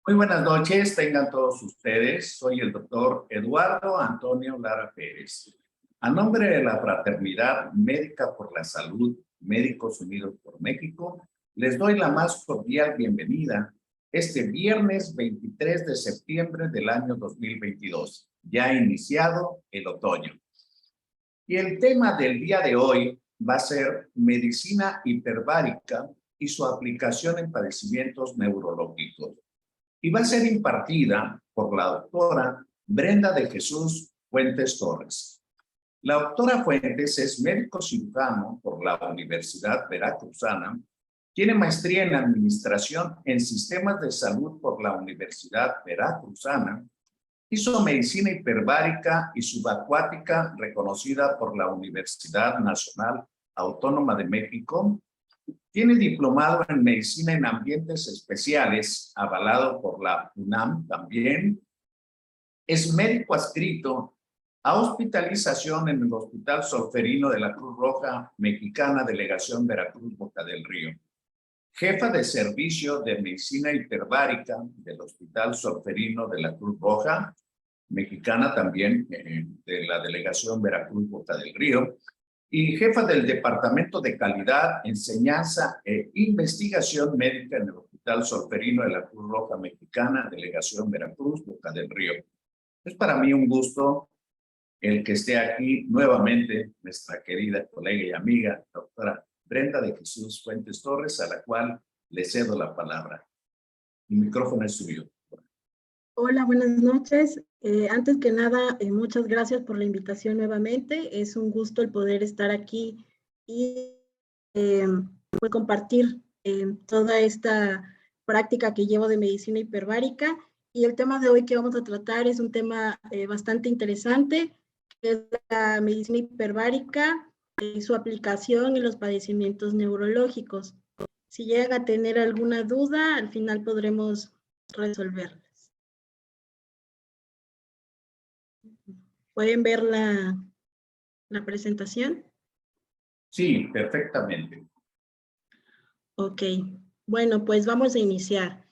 Muy buenas noches, tengan todos ustedes. Soy el doctor Eduardo Antonio Lara Pérez. A nombre de la Fraternidad Médica por la Salud, Médicos Unidos por México, les doy la más cordial bienvenida este viernes 23 de septiembre del año 2022, ya iniciado el otoño. Y el tema del día de hoy va a ser medicina hiperbárica y su aplicación en padecimientos neurológicos. Y va a ser impartida por la doctora Brenda de Jesús Fuentes Torres. La doctora Fuentes es médico cirujano por la Universidad Veracruzana, tiene maestría en Administración en Sistemas de Salud por la Universidad Veracruzana, hizo medicina hiperbárica y subacuática reconocida por la Universidad Nacional Autónoma de México. Tiene diplomado en medicina en ambientes especiales, avalado por la UNAM también. Es médico adscrito a hospitalización en el Hospital Solferino de la Cruz Roja Mexicana, Delegación Veracruz, Boca del Río. Jefa de servicio de medicina hiperbárica del Hospital Solferino de la Cruz Roja Mexicana, también de la Delegación Veracruz, Boca del Río. Y jefa del Departamento de Calidad, Enseñanza e Investigación Médica en el Hospital Solferino de la Cruz Roja Mexicana, Delegación Veracruz, Boca del Río. Es para mí un gusto el que esté aquí nuevamente nuestra querida colega y amiga, doctora Brenda de Jesús Fuentes Torres, a la cual le cedo la palabra. El micrófono es suyo. Hola, buenas noches. Antes que nada, muchas gracias por la invitación nuevamente. Es un gusto el poder estar aquí y compartir toda esta práctica que llevo de medicina hiperbárica. Y el tema de hoy que vamos a tratar es un tema bastante interesante, que es la medicina hiperbárica y su aplicación en los padecimientos neurológicos. Si llega a tener alguna duda, al final podremos resolverla. ¿Pueden ver la presentación? Sí, perfectamente. Ok, bueno, pues vamos a iniciar.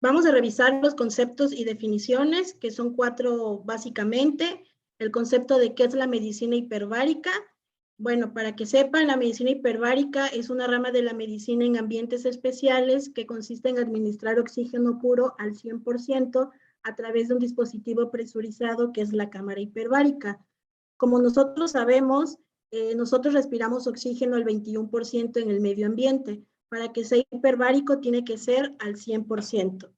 Vamos a revisar los conceptos y definiciones, que son 4 básicamente. El concepto de qué es la medicina hiperbárica. Bueno, para que sepan, la medicina hiperbárica es una rama de la medicina en ambientes especiales que consiste en administrar oxígeno puro al 100% a través de un dispositivo presurizado que es la cámara hiperbárica. Como nosotros sabemos, nosotros respiramos oxígeno al 21% en el medio ambiente. Para que sea hiperbárico tiene que ser al 100%.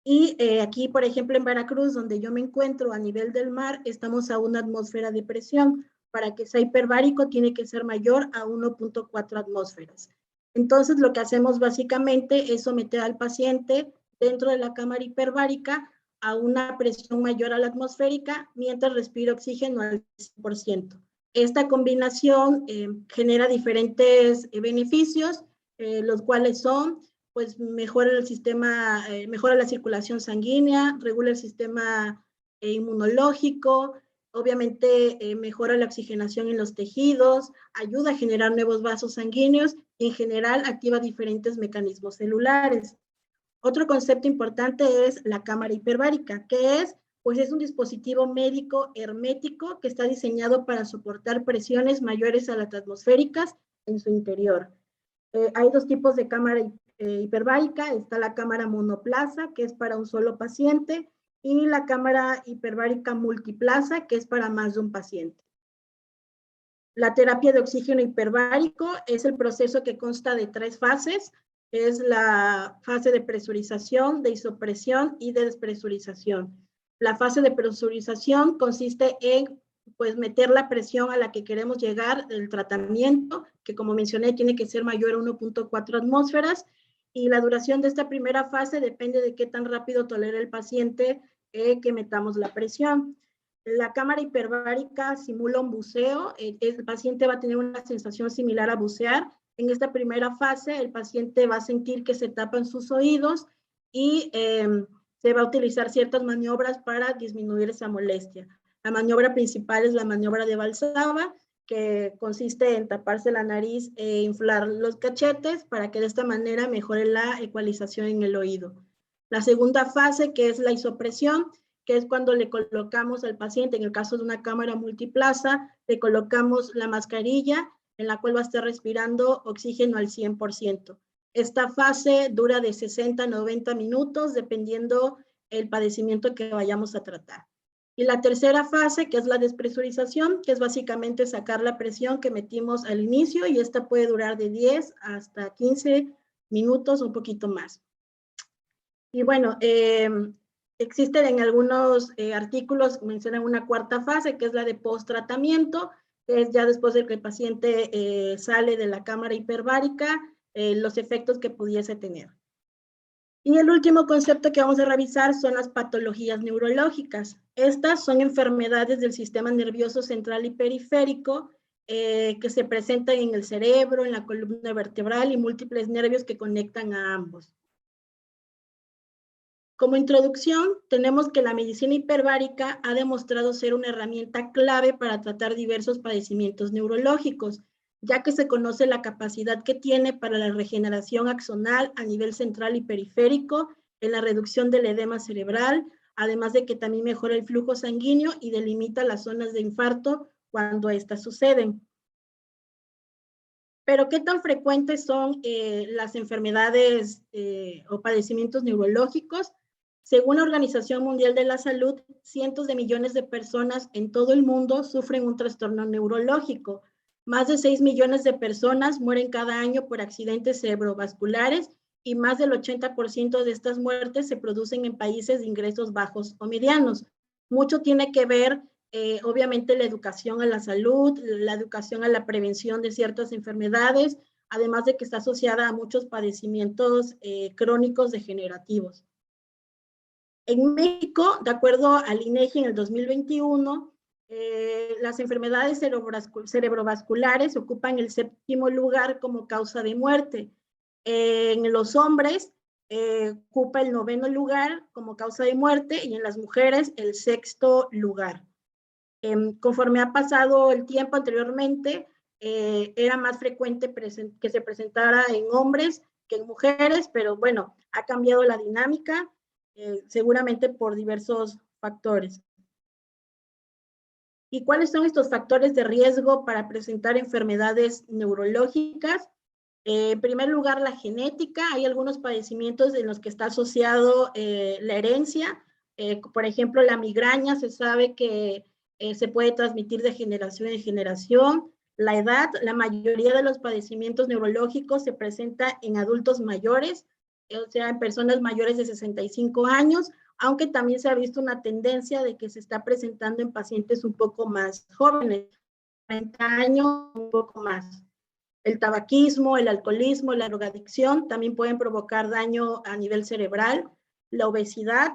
Y aquí, por ejemplo, en Veracruz, donde yo me encuentro a nivel del mar, estamos a una atmósfera de presión. Para que sea hiperbárico tiene que ser mayor a 1.4 atmósferas. Entonces, lo que hacemos básicamente es someter al paciente dentro de la cámara hiperbárica a una presión mayor a la atmosférica mientras respira oxígeno al 100%. Esta combinación genera diferentes beneficios, los cuales son, pues mejora el sistema, mejora la circulación sanguínea, regula el sistema inmunológico, obviamente mejora la oxigenación en los tejidos, ayuda a generar nuevos vasos sanguíneos y en general activa diferentes mecanismos celulares. Otro concepto importante es la cámara hiperbárica, que es, pues es un dispositivo médico hermético que está diseñado para soportar presiones mayores a las atmosféricas en su interior. Hay 2 tipos de cámara hiperbárica. Está la cámara monoplaza, que es para un solo paciente, y la cámara hiperbárica multiplaza, que es para más de un paciente. La terapia de oxígeno hiperbárico es el proceso que consta de 3 fases. Es la fase de presurización, de isopresión y de despresurización. La fase de presurización consiste en pues meter la presión a la que queremos llegar del tratamiento, que como mencioné tiene que ser mayor a 1.4 atmósferas, y la duración de esta primera fase depende de qué tan rápido tolera el paciente que metamos la presión. La cámara hiperbárica simula un buceo. El paciente va a tener una sensación similar a bucear. En esta primera fase, el paciente va a sentir que se tapan sus oídos y se va a utilizar ciertas maniobras para disminuir esa molestia. La maniobra principal es la maniobra de Valsalva, que consiste en taparse la nariz e inflar los cachetes para que de esta manera mejore la ecualización en el oído. La segunda fase, que es la isopresión, que es cuando le colocamos al paciente, en el caso de una cámara multiplaza, le colocamos la mascarilla en la cual va a estar respirando oxígeno al 100%. Esta fase dura de 60 a 90 minutos, dependiendo el padecimiento que vayamos a tratar. Y la tercera fase, que es la despresurización, que es básicamente sacar la presión que metimos al inicio, y esta puede durar de 10 hasta 15 minutos, un poquito más. Y bueno, existen en algunos artículos, mencionan una cuarta fase, que es la de post-tratamiento, que es ya después de que el paciente sale de la cámara hiperbárica, los efectos que pudiese tener. Y el último concepto que vamos a revisar son las patologías neurológicas. Estas son enfermedades del sistema nervioso central y periférico que se presentan en el cerebro, en la columna vertebral y múltiples nervios que conectan a ambos. Como introducción, tenemos que la medicina hiperbárica ha demostrado ser una herramienta clave para tratar diversos padecimientos neurológicos, ya que se conoce la capacidad que tiene para la regeneración axonal a nivel central y periférico, en la reducción del edema cerebral, además de que también mejora el flujo sanguíneo y delimita las zonas de infarto cuando éstas suceden. Pero, ¿qué tan frecuentes son las enfermedades o padecimientos neurológicos? Según la Organización Mundial de la Salud, cientos de millones de personas en todo el mundo sufren un trastorno neurológico. Más de 6 millones de personas mueren cada año por accidentes cerebrovasculares y más del 80% de estas muertes se producen en países de ingresos bajos o medianos. Mucho tiene que ver, obviamente, la educación a la salud, la educación a la prevención de ciertas enfermedades, además de que está asociada a muchos padecimientos crónicos degenerativos. En México, de acuerdo al INEGI en el 2021, las enfermedades cerebrovasculares ocupan el 7º lugar como causa de muerte. En los hombres ocupa el 9º lugar como causa de muerte y en las mujeres el 6º lugar. Conforme ha pasado el tiempo anteriormente, era más frecuente que se presentara en hombres que en mujeres, pero bueno, ha cambiado la dinámica. Seguramente por diversos factores. ¿Y cuáles son estos factores de riesgo para presentar enfermedades neurológicas? En primer lugar, la genética. Hay algunos padecimientos en los que está asociado la herencia. Por ejemplo, la migraña se sabe que se puede transmitir de generación en generación. La edad, la mayoría de los padecimientos neurológicos se presenta en adultos mayores, o sea, en personas mayores de 65 años, aunque también se ha visto una tendencia de que se está presentando en pacientes un poco más jóvenes, 40 años, un poco más. El tabaquismo, el alcoholismo, la drogadicción también pueden provocar daño a nivel cerebral, la obesidad,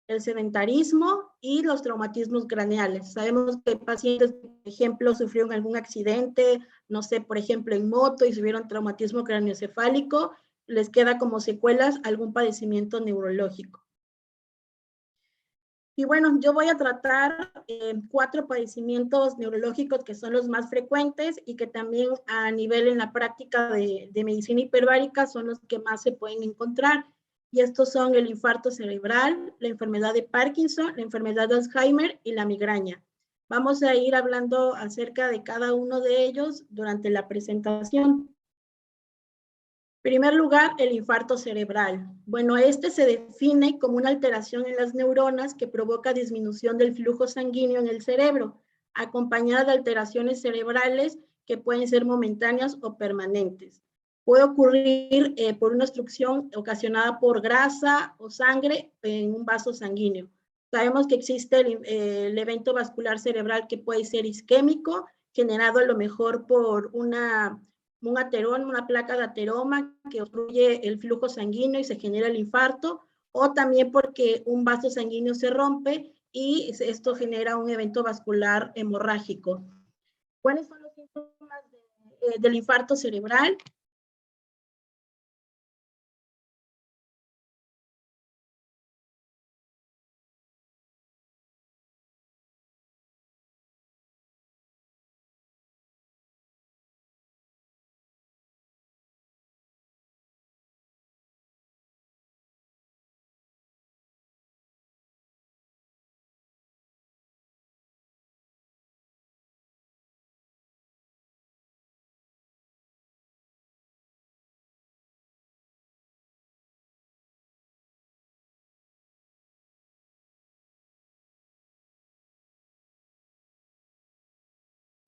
el sedentarismo y los traumatismos craneales. Sabemos que pacientes, por ejemplo, sufrieron algún accidente, no sé, por ejemplo, en moto y tuvieron traumatismo craneoencefálico, les queda como secuelas algún padecimiento neurológico. Y bueno, yo voy a tratar 4 padecimientos neurológicos que son los más frecuentes y que también a nivel en la práctica de medicina hiperbárica son los que más se pueden encontrar. Y estos son el infarto cerebral, la enfermedad de Parkinson, la enfermedad de Alzheimer y la migraña. Vamos a ir hablando acerca de cada uno de ellos durante la presentación. En primer lugar, el infarto cerebral. Bueno, este se define como una alteración en las neuronas que provoca disminución del flujo sanguíneo en el cerebro, acompañada de alteraciones cerebrales que pueden ser momentáneas o permanentes. Puede ocurrir por una obstrucción ocasionada por grasa o sangre en un vaso sanguíneo. Sabemos que existe el evento vascular cerebral que puede ser isquémico, generado a lo mejor por un ateroma, una placa de ateroma que obstruye el flujo sanguíneo y se genera el infarto, o también porque un vaso sanguíneo se rompe y esto genera un evento vascular hemorrágico. ¿Cuáles son los síntomas del infarto cerebral?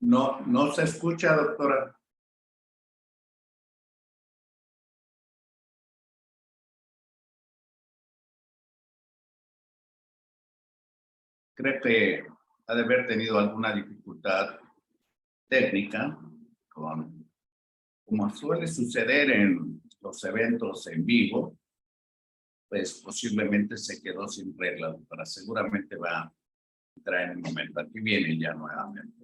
No se escucha, doctora. Creo que ha de haber tenido alguna dificultad técnica, como suele suceder en los eventos en vivo, pues posiblemente se quedó sin regla, doctora. Seguramente va a entrar en un momento. Aquí viene ya nuevamente.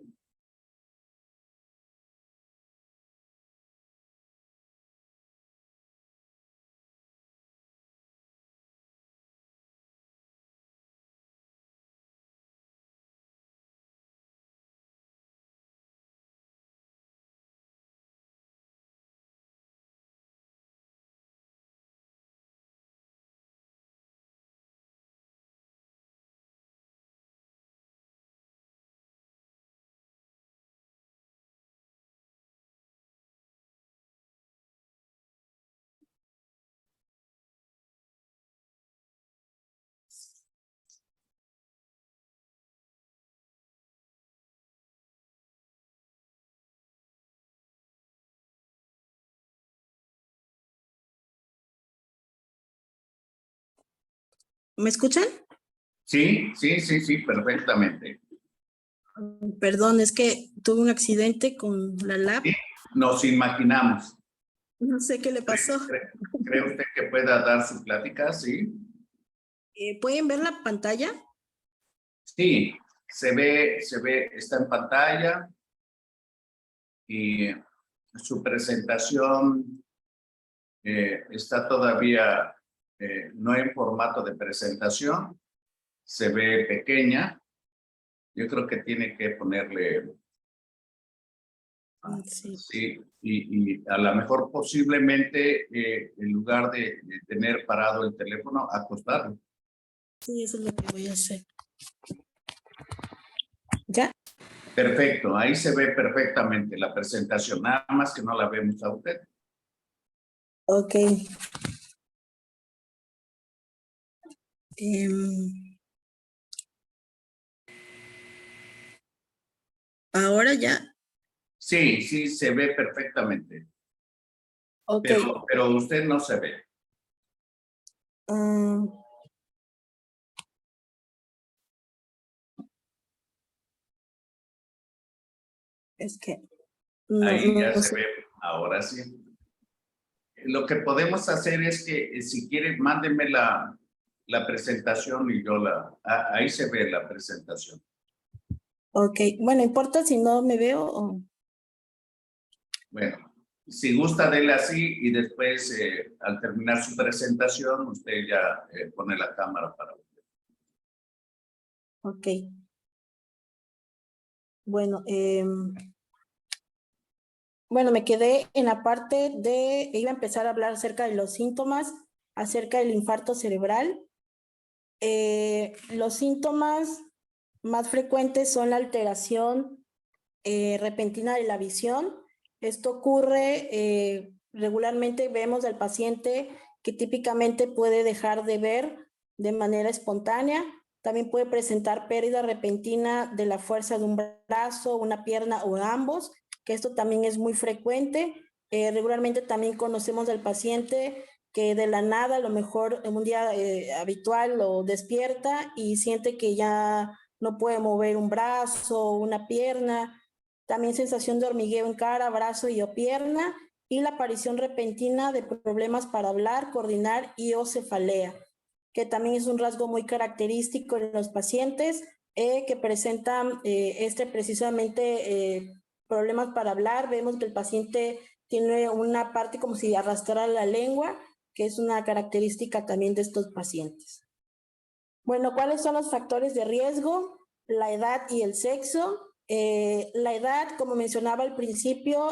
¿Me escuchan? Sí, perfectamente. Perdón, es que tuve un accidente con la lab. Sí, nos imaginamos. No sé qué le pasó. ¿Cree usted que pueda dar su plática? Sí. ¿Pueden ver la pantalla? Sí, se ve, está en pantalla y su presentación está todavía no en formato de presentación, se ve pequeña. Yo creo que tiene que ponerle, sí, y a lo mejor posiblemente en lugar de tener parado el teléfono, acostarlo. Sí, eso es lo que voy a hacer. ¿Ya? Perfecto, ahí se ve perfectamente la presentación, nada más que no la vemos a usted. Ok. Ahora ya. Sí, se ve perfectamente. Ok. Pero usted no se ve. Es que Ahí ya no se sé. ve, ahora sí. Lo que podemos hacer es que si quiere, mándeme la presentación y yo ahí se ve la presentación. Ok, bueno, ¿importa si no me veo o...? Bueno, si gusta, dele así y después al terminar su presentación, usted ya pone la cámara para usted. Ok. Bueno, bueno, me quedé en la parte de... Iba a empezar a hablar acerca de los síntomas, acerca del infarto cerebral. Los síntomas más frecuentes son la alteración repentina de la visión. Esto ocurre regularmente, vemos al paciente que típicamente puede dejar de ver de manera espontánea. También puede presentar pérdida repentina de la fuerza de un brazo, una pierna o ambos, que esto también es muy frecuente. Regularmente también conocemos al paciente que de la nada, a lo mejor en un día habitual, lo despierta y siente que ya no puede mover un brazo, una pierna. También sensación de hormigueo en cara, brazo y o pierna, y la aparición repentina de problemas para hablar, coordinar y o cefalea, que también es un rasgo muy característico en los pacientes que presentan precisamente problemas para hablar. Vemos que el paciente tiene una parte como si arrastrara la lengua, que es una característica también de estos pacientes. Bueno, ¿cuáles son los factores de riesgo? La edad y el sexo. La edad, como mencionaba al principio,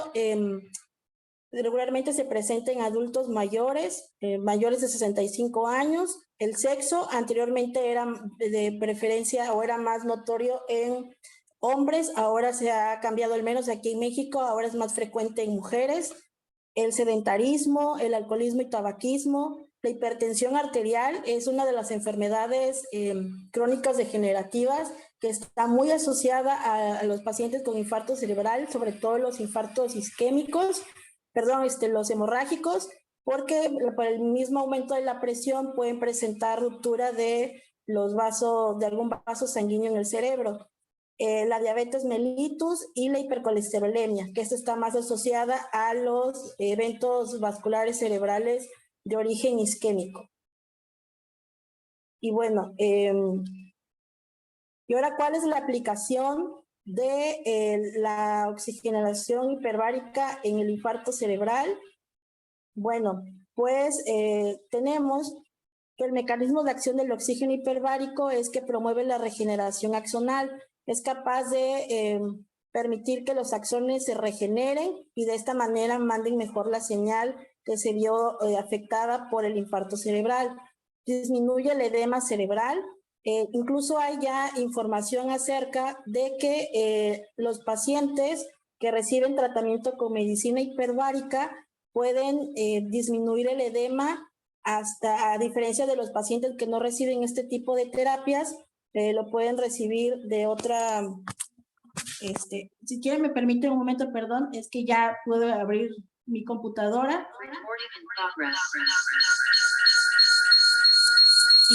regularmente se presenta en adultos mayores, mayores de 65 años. El sexo anteriormente era de preferencia o era más notorio en hombres, ahora se ha cambiado, al menos aquí en México, ahora es más frecuente en mujeres. El sedentarismo, el alcoholismo y tabaquismo. La hipertensión arterial es una de las enfermedades crónicas degenerativas que está muy asociada a los pacientes con infarto cerebral, sobre todo los infartos isquémicos, los hemorrágicos, porque por el mismo aumento de la presión pueden presentar ruptura de los vasos, de algún vaso sanguíneo en el cerebro. La diabetes mellitus y la hipercolesterolemia, que esta está más asociada a los eventos vasculares cerebrales de origen isquémico. Y bueno, y ahora, ¿cuál es la aplicación de la oxigenación hiperbárica en el infarto cerebral? Bueno, pues tenemos que el mecanismo de acción del oxígeno hiperbárico es que promueve la regeneración axonal. Es capaz de permitir que los axones se regeneren y de esta manera manden mejor la señal que se vio afectada por el infarto cerebral. Disminuye el edema cerebral. Incluso hay ya información acerca de que los pacientes que reciben tratamiento con medicina hiperbárica pueden disminuir el edema hasta, a diferencia de los pacientes que no reciben este tipo de terapias, lo pueden recibir de otra... si quieren me permiten un momento, perdón, es que ya puedo abrir mi computadora.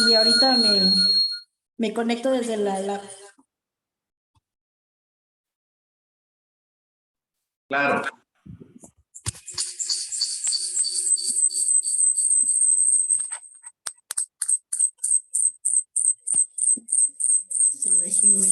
Y ahorita me conecto desde la... Claro. Solo déjenme...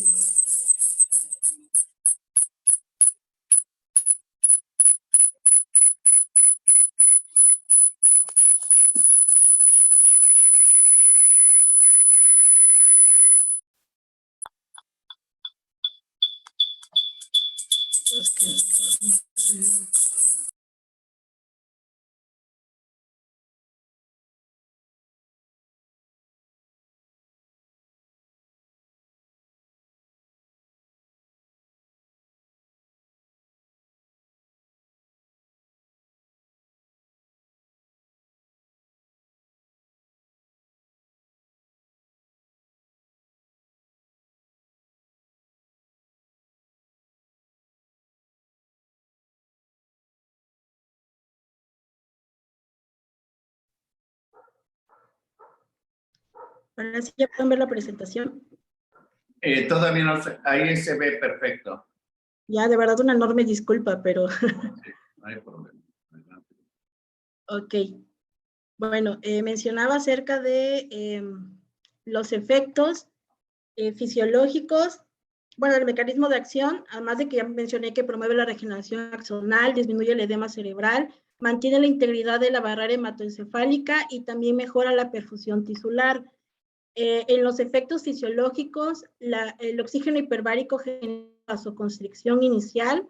Ahora sí ya pueden ver la presentación. Todavía no sé, ahí se ve perfecto. Ya, de verdad, una enorme disculpa, pero... Sí, no hay problema. Adelante. Ok. Bueno, mencionaba acerca de los efectos fisiológicos. Bueno, el mecanismo de acción, además de que ya mencioné que promueve la regeneración axonal, disminuye el edema cerebral, mantiene la integridad de la barrera hematoencefálica y también mejora la perfusión tisular. En los efectos fisiológicos, el oxígeno hiperbárico genera vasoconstricción inicial,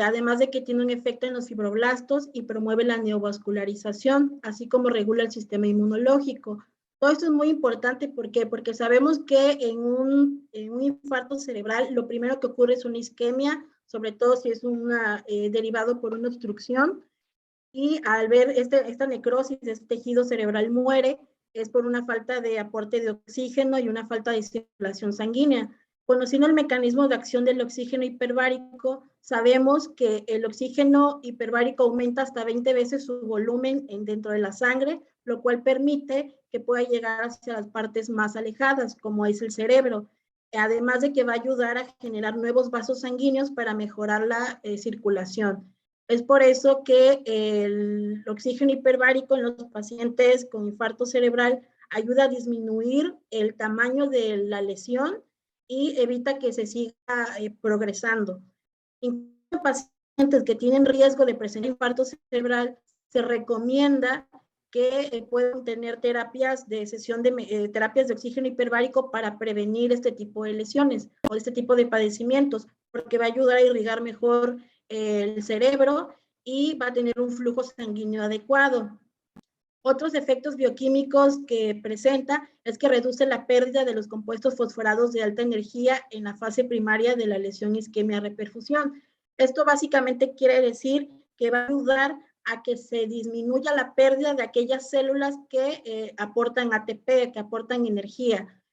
además de que tiene un efecto en los fibroblastos y promueve la neovascularización, así como regula el sistema inmunológico. Todo esto es muy importante, ¿por qué? Porque sabemos que en un infarto cerebral lo primero que ocurre es una isquemia, sobre todo si es derivado por una obstrucción, y al ver esta necrosis, este tejido cerebral muere, es por una falta de aporte de oxígeno y una falta de circulación sanguínea. Conociendo el mecanismo de acción del oxígeno hiperbárico, sabemos que el oxígeno hiperbárico aumenta hasta 20 veces su volumen dentro de la sangre, lo cual permite que pueda llegar hacia las partes más alejadas, como es el cerebro. Además de que va a ayudar a generar nuevos vasos sanguíneos para mejorar la circulación. Es por eso que el oxígeno hiperbárico en los pacientes con infarto cerebral ayuda a disminuir el tamaño de la lesión y evita que se siga progresando. En pacientes que tienen riesgo de presentar infarto cerebral, se recomienda que puedan tener terapias de terapias de oxígeno hiperbárico para prevenir este tipo de lesiones o este tipo de padecimientos, porque va a ayudar a irrigar mejor el cerebro y va a tener un flujo sanguíneo adecuado. Otros efectos bioquímicos que presenta es que reduce la pérdida de los compuestos fosforados de alta energía en la fase primaria de la lesión isquemia-reperfusión. Esto básicamente quiere decir que va a ayudar a que se disminuya la pérdida de aquellas células que aportan ATP, que aportan energía.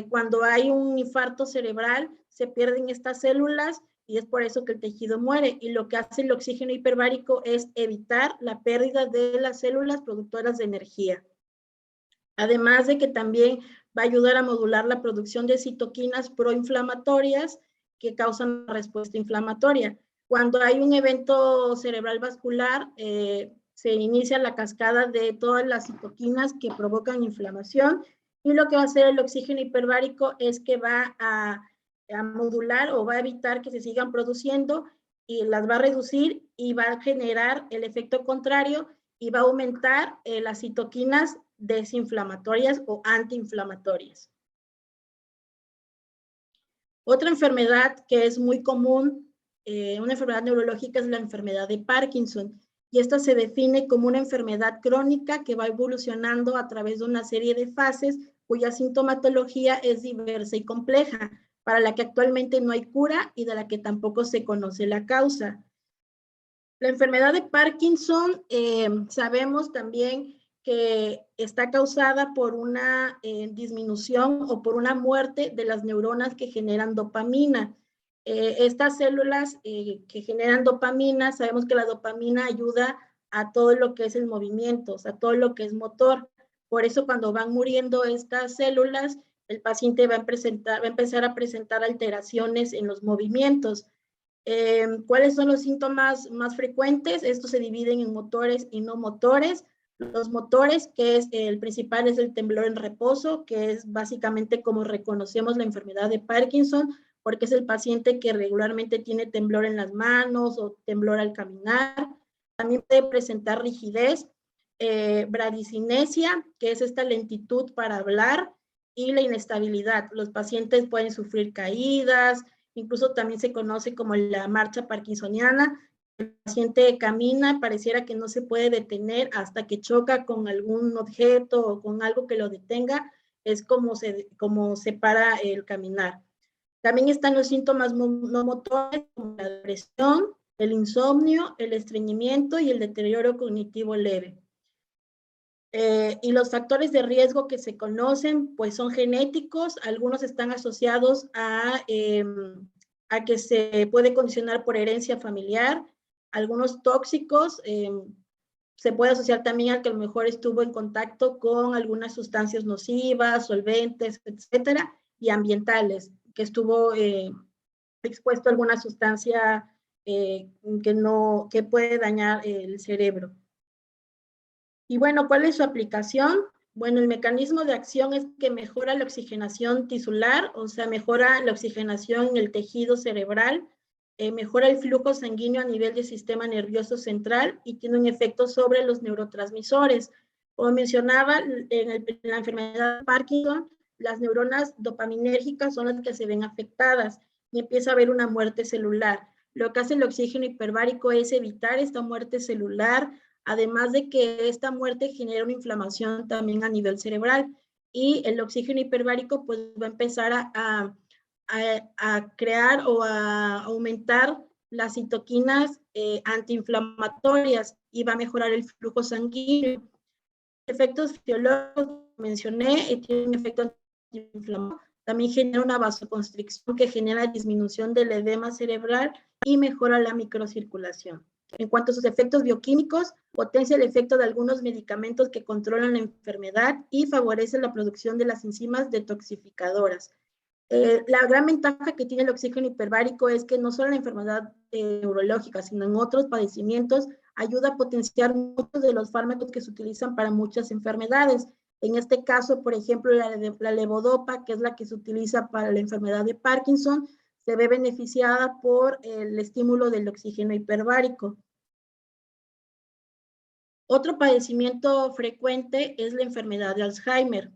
Cuando hay un infarto cerebral, se pierden estas células y es por eso que el tejido muere. Y lo que hace el oxígeno hiperbárico es evitar la pérdida de las células productoras de energía. Además de que también va a ayudar a modular la producción de citoquinas proinflamatorias que causan respuesta inflamatoria. Cuando hay un evento cerebral vascular, se inicia la cascada de todas las citoquinas que provocan inflamación, y lo que va a hacer el oxígeno hiperbárico es que va a modular o va a evitar que se sigan produciendo y las va a reducir y va a generar el efecto contrario y va a aumentar las citoquinas desinflamatorias o antiinflamatorias. Otra enfermedad que es muy común, una enfermedad neurológica, es la enfermedad de Parkinson, y esta se define como una enfermedad crónica que va evolucionando a través de una serie de fases cuya sintomatología es diversa y compleja, para la que actualmente no hay cura y de la que tampoco se conoce la causa. La enfermedad de Parkinson, sabemos también que está causada por una disminución o por una muerte de las neuronas que generan dopamina. Estas células que generan dopamina, sabemos que la dopamina ayuda a todo lo que es el movimiento, o sea, todo lo que es motor. Por eso cuando van muriendo estas células, el paciente va a empezar a presentar alteraciones en los movimientos. ¿Cuáles son los síntomas más frecuentes? Estos se dividen en motores y no motores. Los motores, que es el principal, es el temblor en reposo, que es básicamente como reconocemos la enfermedad de Parkinson, porque es el paciente que regularmente tiene temblor en las manos o temblor al caminar. También puede presentar rigidez, bradicinesia, que es esta lentitud para hablar, y la inestabilidad. Los pacientes pueden sufrir caídas, incluso también se conoce como la marcha parkinsoniana. El paciente camina, pareciera que no se puede detener hasta que choca con algún objeto o con algo que lo detenga, es como se para el caminar. También están los síntomas no motores, como la depresión, el insomnio, el estreñimiento y el deterioro cognitivo leve. Y los factores de riesgo que se conocen, pues son genéticos, algunos están asociados a que se puede condicionar por herencia familiar, algunos tóxicos, se puede asociar también a que a lo mejor estuvo en contacto con algunas sustancias nocivas, solventes, etcétera, y ambientales, que estuvo expuesto a alguna sustancia que puede dañar el cerebro. Y bueno, ¿cuál es su aplicación? Bueno, el mecanismo de acción es que mejora la oxigenación tisular, o sea, mejora la oxigenación en el tejido cerebral, mejora el flujo sanguíneo a nivel del sistema nervioso central y tiene un efecto sobre los neurotransmisores. Como mencionaba, en la enfermedad de Parkinson, las neuronas dopaminérgicas son las que se ven afectadas y empieza a haber una muerte celular. Lo que hace el oxígeno hiperbárico es evitar esta muerte celular, además de que esta muerte genera una inflamación también a nivel cerebral, y el oxígeno hiperbárico pues va a empezar a crear o a aumentar las citoquinas antiinflamatorias y va a mejorar el flujo sanguíneo. Efectos fisiológicos mencioné, tiene un efecto antiinflamatorio, también genera una vasoconstricción que genera disminución del edema cerebral y mejora la microcirculación. En cuanto a sus efectos bioquímicos, potencia el efecto de algunos medicamentos que controlan la enfermedad y favorece la producción de las enzimas detoxificadoras. La gran ventaja que tiene el oxígeno hiperbárico es que no solo en la enfermedad neurológica, sino en otros padecimientos, ayuda a potenciar muchos de los fármacos que se utilizan para muchas enfermedades. En este caso, por ejemplo, la levodopa, que es la que se utiliza para la enfermedad de Parkinson, se ve beneficiada por el estímulo del oxígeno hiperbárico. Otro padecimiento frecuente es la enfermedad de Alzheimer.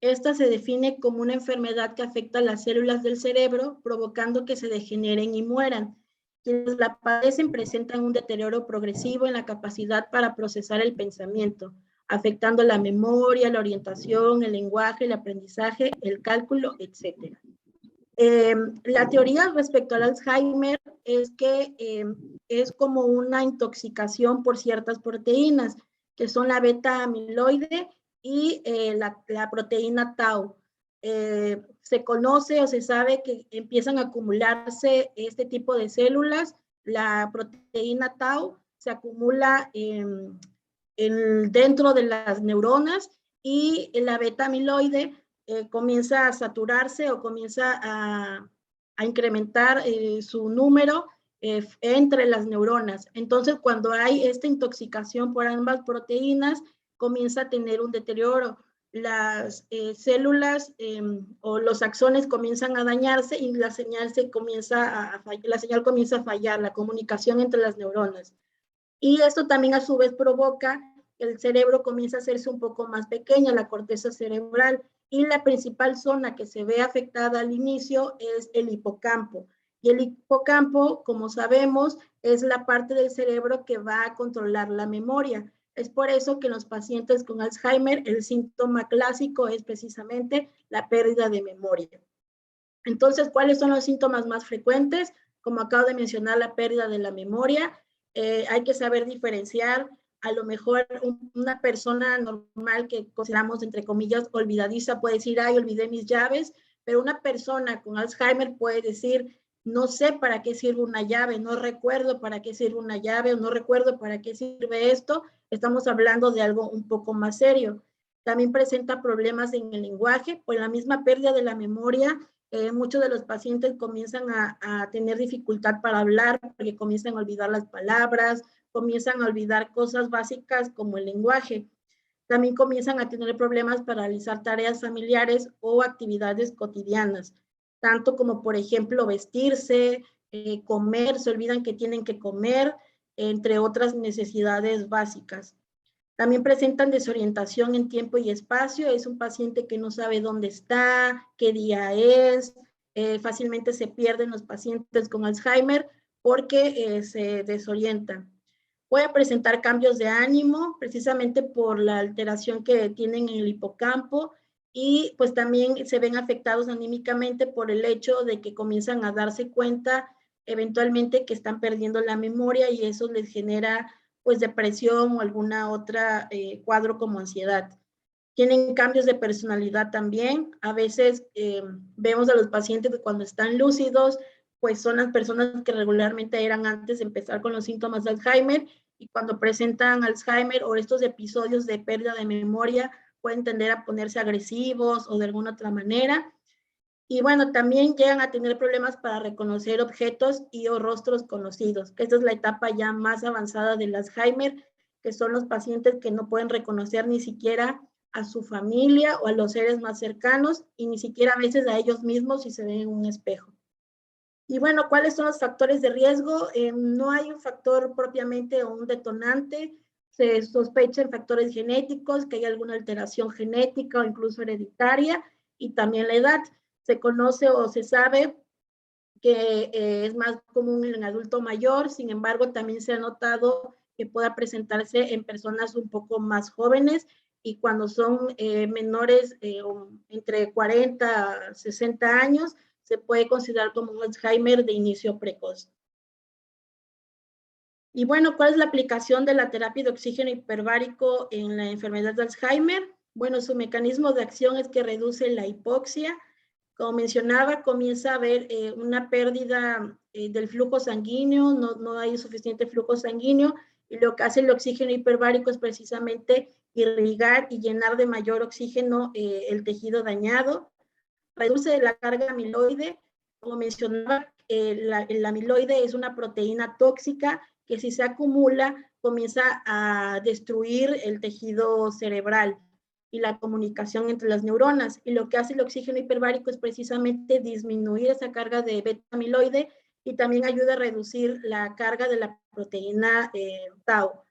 Esta se define como una enfermedad que afecta a las células del cerebro, provocando que se degeneren y mueran. Quienes la padecen presentan un deterioro progresivo en la capacidad para procesar el pensamiento, afectando la memoria, la orientación, el lenguaje, el aprendizaje, el cálculo, etc. La teoría respecto al Alzheimer es que es como una intoxicación por ciertas proteínas, que son la beta amiloide y la proteína tau. se conoce o se sabe que empiezan a acumularse este tipo de células. La proteína tau se acumula dentro de las neuronas y la beta amiloide comienza a saturarse o comienza a incrementar su número entre las neuronas. Entonces, cuando hay esta intoxicación por ambas proteínas, comienza a tener un deterioro. Las células o los axones comienzan a dañarse y la señal comienza a fallar, la comunicación entre las neuronas. Y esto también a su vez provoca que el cerebro comience a hacerse un poco más pequeña, la corteza cerebral, y la principal zona que se ve afectada al inicio es el hipocampo. Y el hipocampo, como sabemos, es la parte del cerebro que va a controlar la memoria. Es por eso que en los pacientes con Alzheimer el síntoma clásico es precisamente la pérdida de memoria. Entonces, ¿cuáles son los síntomas más frecuentes? Como acabo de mencionar, la pérdida de la memoria. Hay que saber diferenciar. A lo mejor una persona normal que consideramos, entre comillas, olvidadiza puede decir, ay, olvidé mis llaves, pero una persona con Alzheimer puede decir, no sé para qué sirve una llave, no recuerdo para qué sirve una llave, o no recuerdo para qué sirve esto. Estamos hablando de algo un poco más serio. También presenta problemas en el lenguaje, pues la misma pérdida de la memoria. Muchos de los pacientes comienzan a tener dificultad para hablar porque comienzan a olvidar las palabras, comienzan a olvidar cosas básicas como el lenguaje. También comienzan a tener problemas para realizar tareas familiares o actividades cotidianas, tanto como, por ejemplo, vestirse, comer, se olvidan que tienen que comer, entre otras necesidades básicas. También presentan desorientación en tiempo y espacio. Es un paciente que no sabe dónde está, qué día es. Fácilmente se pierden los pacientes con Alzheimer porque se desorientan. Puede presentar cambios de ánimo precisamente por la alteración que tienen en el hipocampo y pues también se ven afectados anímicamente por el hecho de que comienzan a darse cuenta eventualmente que están perdiendo la memoria y eso les genera pues depresión o alguna otra cuadro como ansiedad. Tienen cambios de personalidad también. A veces vemos a los pacientes que cuando están lúcidos, pues son las personas que regularmente eran antes de empezar con los síntomas de Alzheimer y cuando presentan Alzheimer o estos episodios de pérdida de memoria pueden tender a ponerse agresivos o de alguna otra manera. Y bueno, también llegan a tener problemas para reconocer objetos y o rostros conocidos, que esta es la etapa ya más avanzada del Alzheimer, que son los pacientes que no pueden reconocer ni siquiera a su familia o a los seres más cercanos y ni siquiera a veces a ellos mismos si se ven en un espejo. Y bueno, ¿cuáles son los factores de riesgo? No hay un factor propiamente o un detonante. Se sospechan factores genéticos, que hay alguna alteración genética o incluso hereditaria, y también la edad. Se conoce o se sabe que es más común en el adulto mayor, sin embargo, también se ha notado que pueda presentarse en personas un poco más jóvenes y cuando son menores entre 40 a 60 años, se puede considerar como un Alzheimer de inicio precoz. Y bueno, ¿cuál es la aplicación de la terapia de oxígeno hiperbárico en la enfermedad de Alzheimer? Bueno, su mecanismo de acción es que reduce la hipoxia. Como mencionaba, comienza a haber una pérdida del flujo sanguíneo, no hay suficiente flujo sanguíneo, y lo que hace el oxígeno hiperbárico es precisamente irrigar y llenar de mayor oxígeno el tejido dañado. Reduce la carga amiloide. Como mencionaba, el amiloide es una proteína tóxica que si se acumula comienza a destruir el tejido cerebral y la comunicación entre las neuronas. Y lo que hace el oxígeno hiperbárico es precisamente disminuir esa carga de beta-amiloide y también ayuda a reducir la carga de la proteína tau.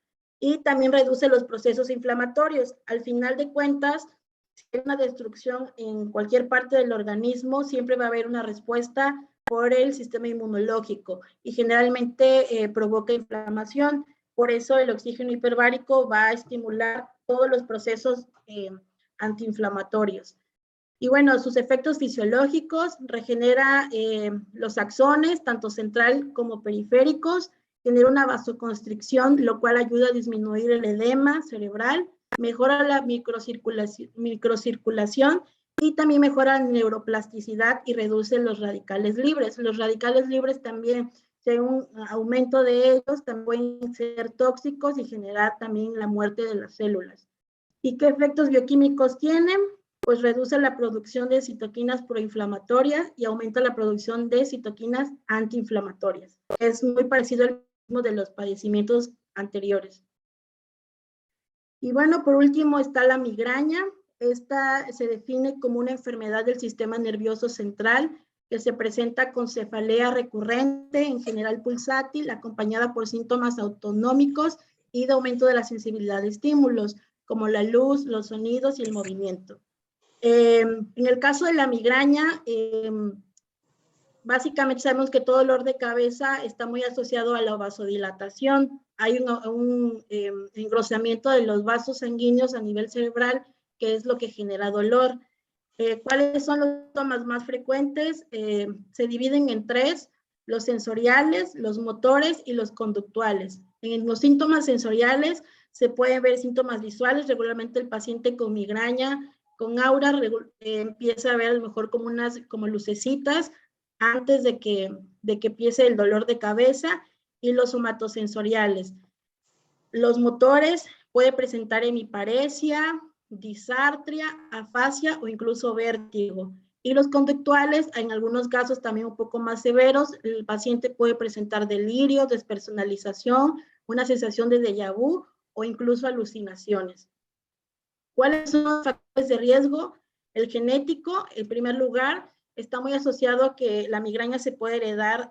Y también reduce los procesos inflamatorios. Al final de cuentas, si hay una destrucción en cualquier parte del organismo, siempre va a haber una respuesta por el sistema inmunológico y generalmente provoca inflamación. Por eso el oxígeno hiperbárico va a estimular todos los procesos antiinflamatorios. Y bueno, sus efectos fisiológicos, regenera los axones, tanto central como periféricos, genera una vasoconstricción, lo cual ayuda a disminuir el edema cerebral, mejora la microcirculación y también mejora la neuroplasticidad y reduce los radicales libres. Los radicales libres también, si hay un aumento de ellos, también pueden ser tóxicos y generar también la muerte de las células. ¿Y qué efectos bioquímicos tienen? Pues reduce la producción de citoquinas proinflamatorias y aumenta la producción de citoquinas antiinflamatorias. Es muy parecido al mismo de los padecimientos anteriores. Y bueno, por último está la migraña. Esta se define como una enfermedad del sistema nervioso central que se presenta con cefalea recurrente, en general pulsátil, acompañada por síntomas autonómicos y de aumento de la sensibilidad de estímulos, como la luz, los sonidos y el movimiento. En el caso de la migraña, básicamente sabemos que todo dolor de cabeza está muy asociado a la vasodilatación. Hay un engrosamiento de los vasos sanguíneos a nivel cerebral, que es lo que genera dolor. ¿Cuáles son los síntomas más frecuentes? Se dividen en tres: los sensoriales, los motores y los conductuales. En los síntomas sensoriales se pueden ver síntomas visuales. Regularmente el paciente con migraña, con aura, empieza a ver a lo mejor como lucecitas antes de que empiece el dolor de cabeza. Y los somatosensoriales. Los motores puede presentar hemiparesia, disartria, afasia o incluso vértigo. Y los conductuales, en algunos casos también un poco más severos, el paciente puede presentar delirio, despersonalización, una sensación de déjà vu o incluso alucinaciones. ¿Cuáles son los factores de riesgo? El genético, en primer lugar, está muy asociado a que la migraña se puede heredar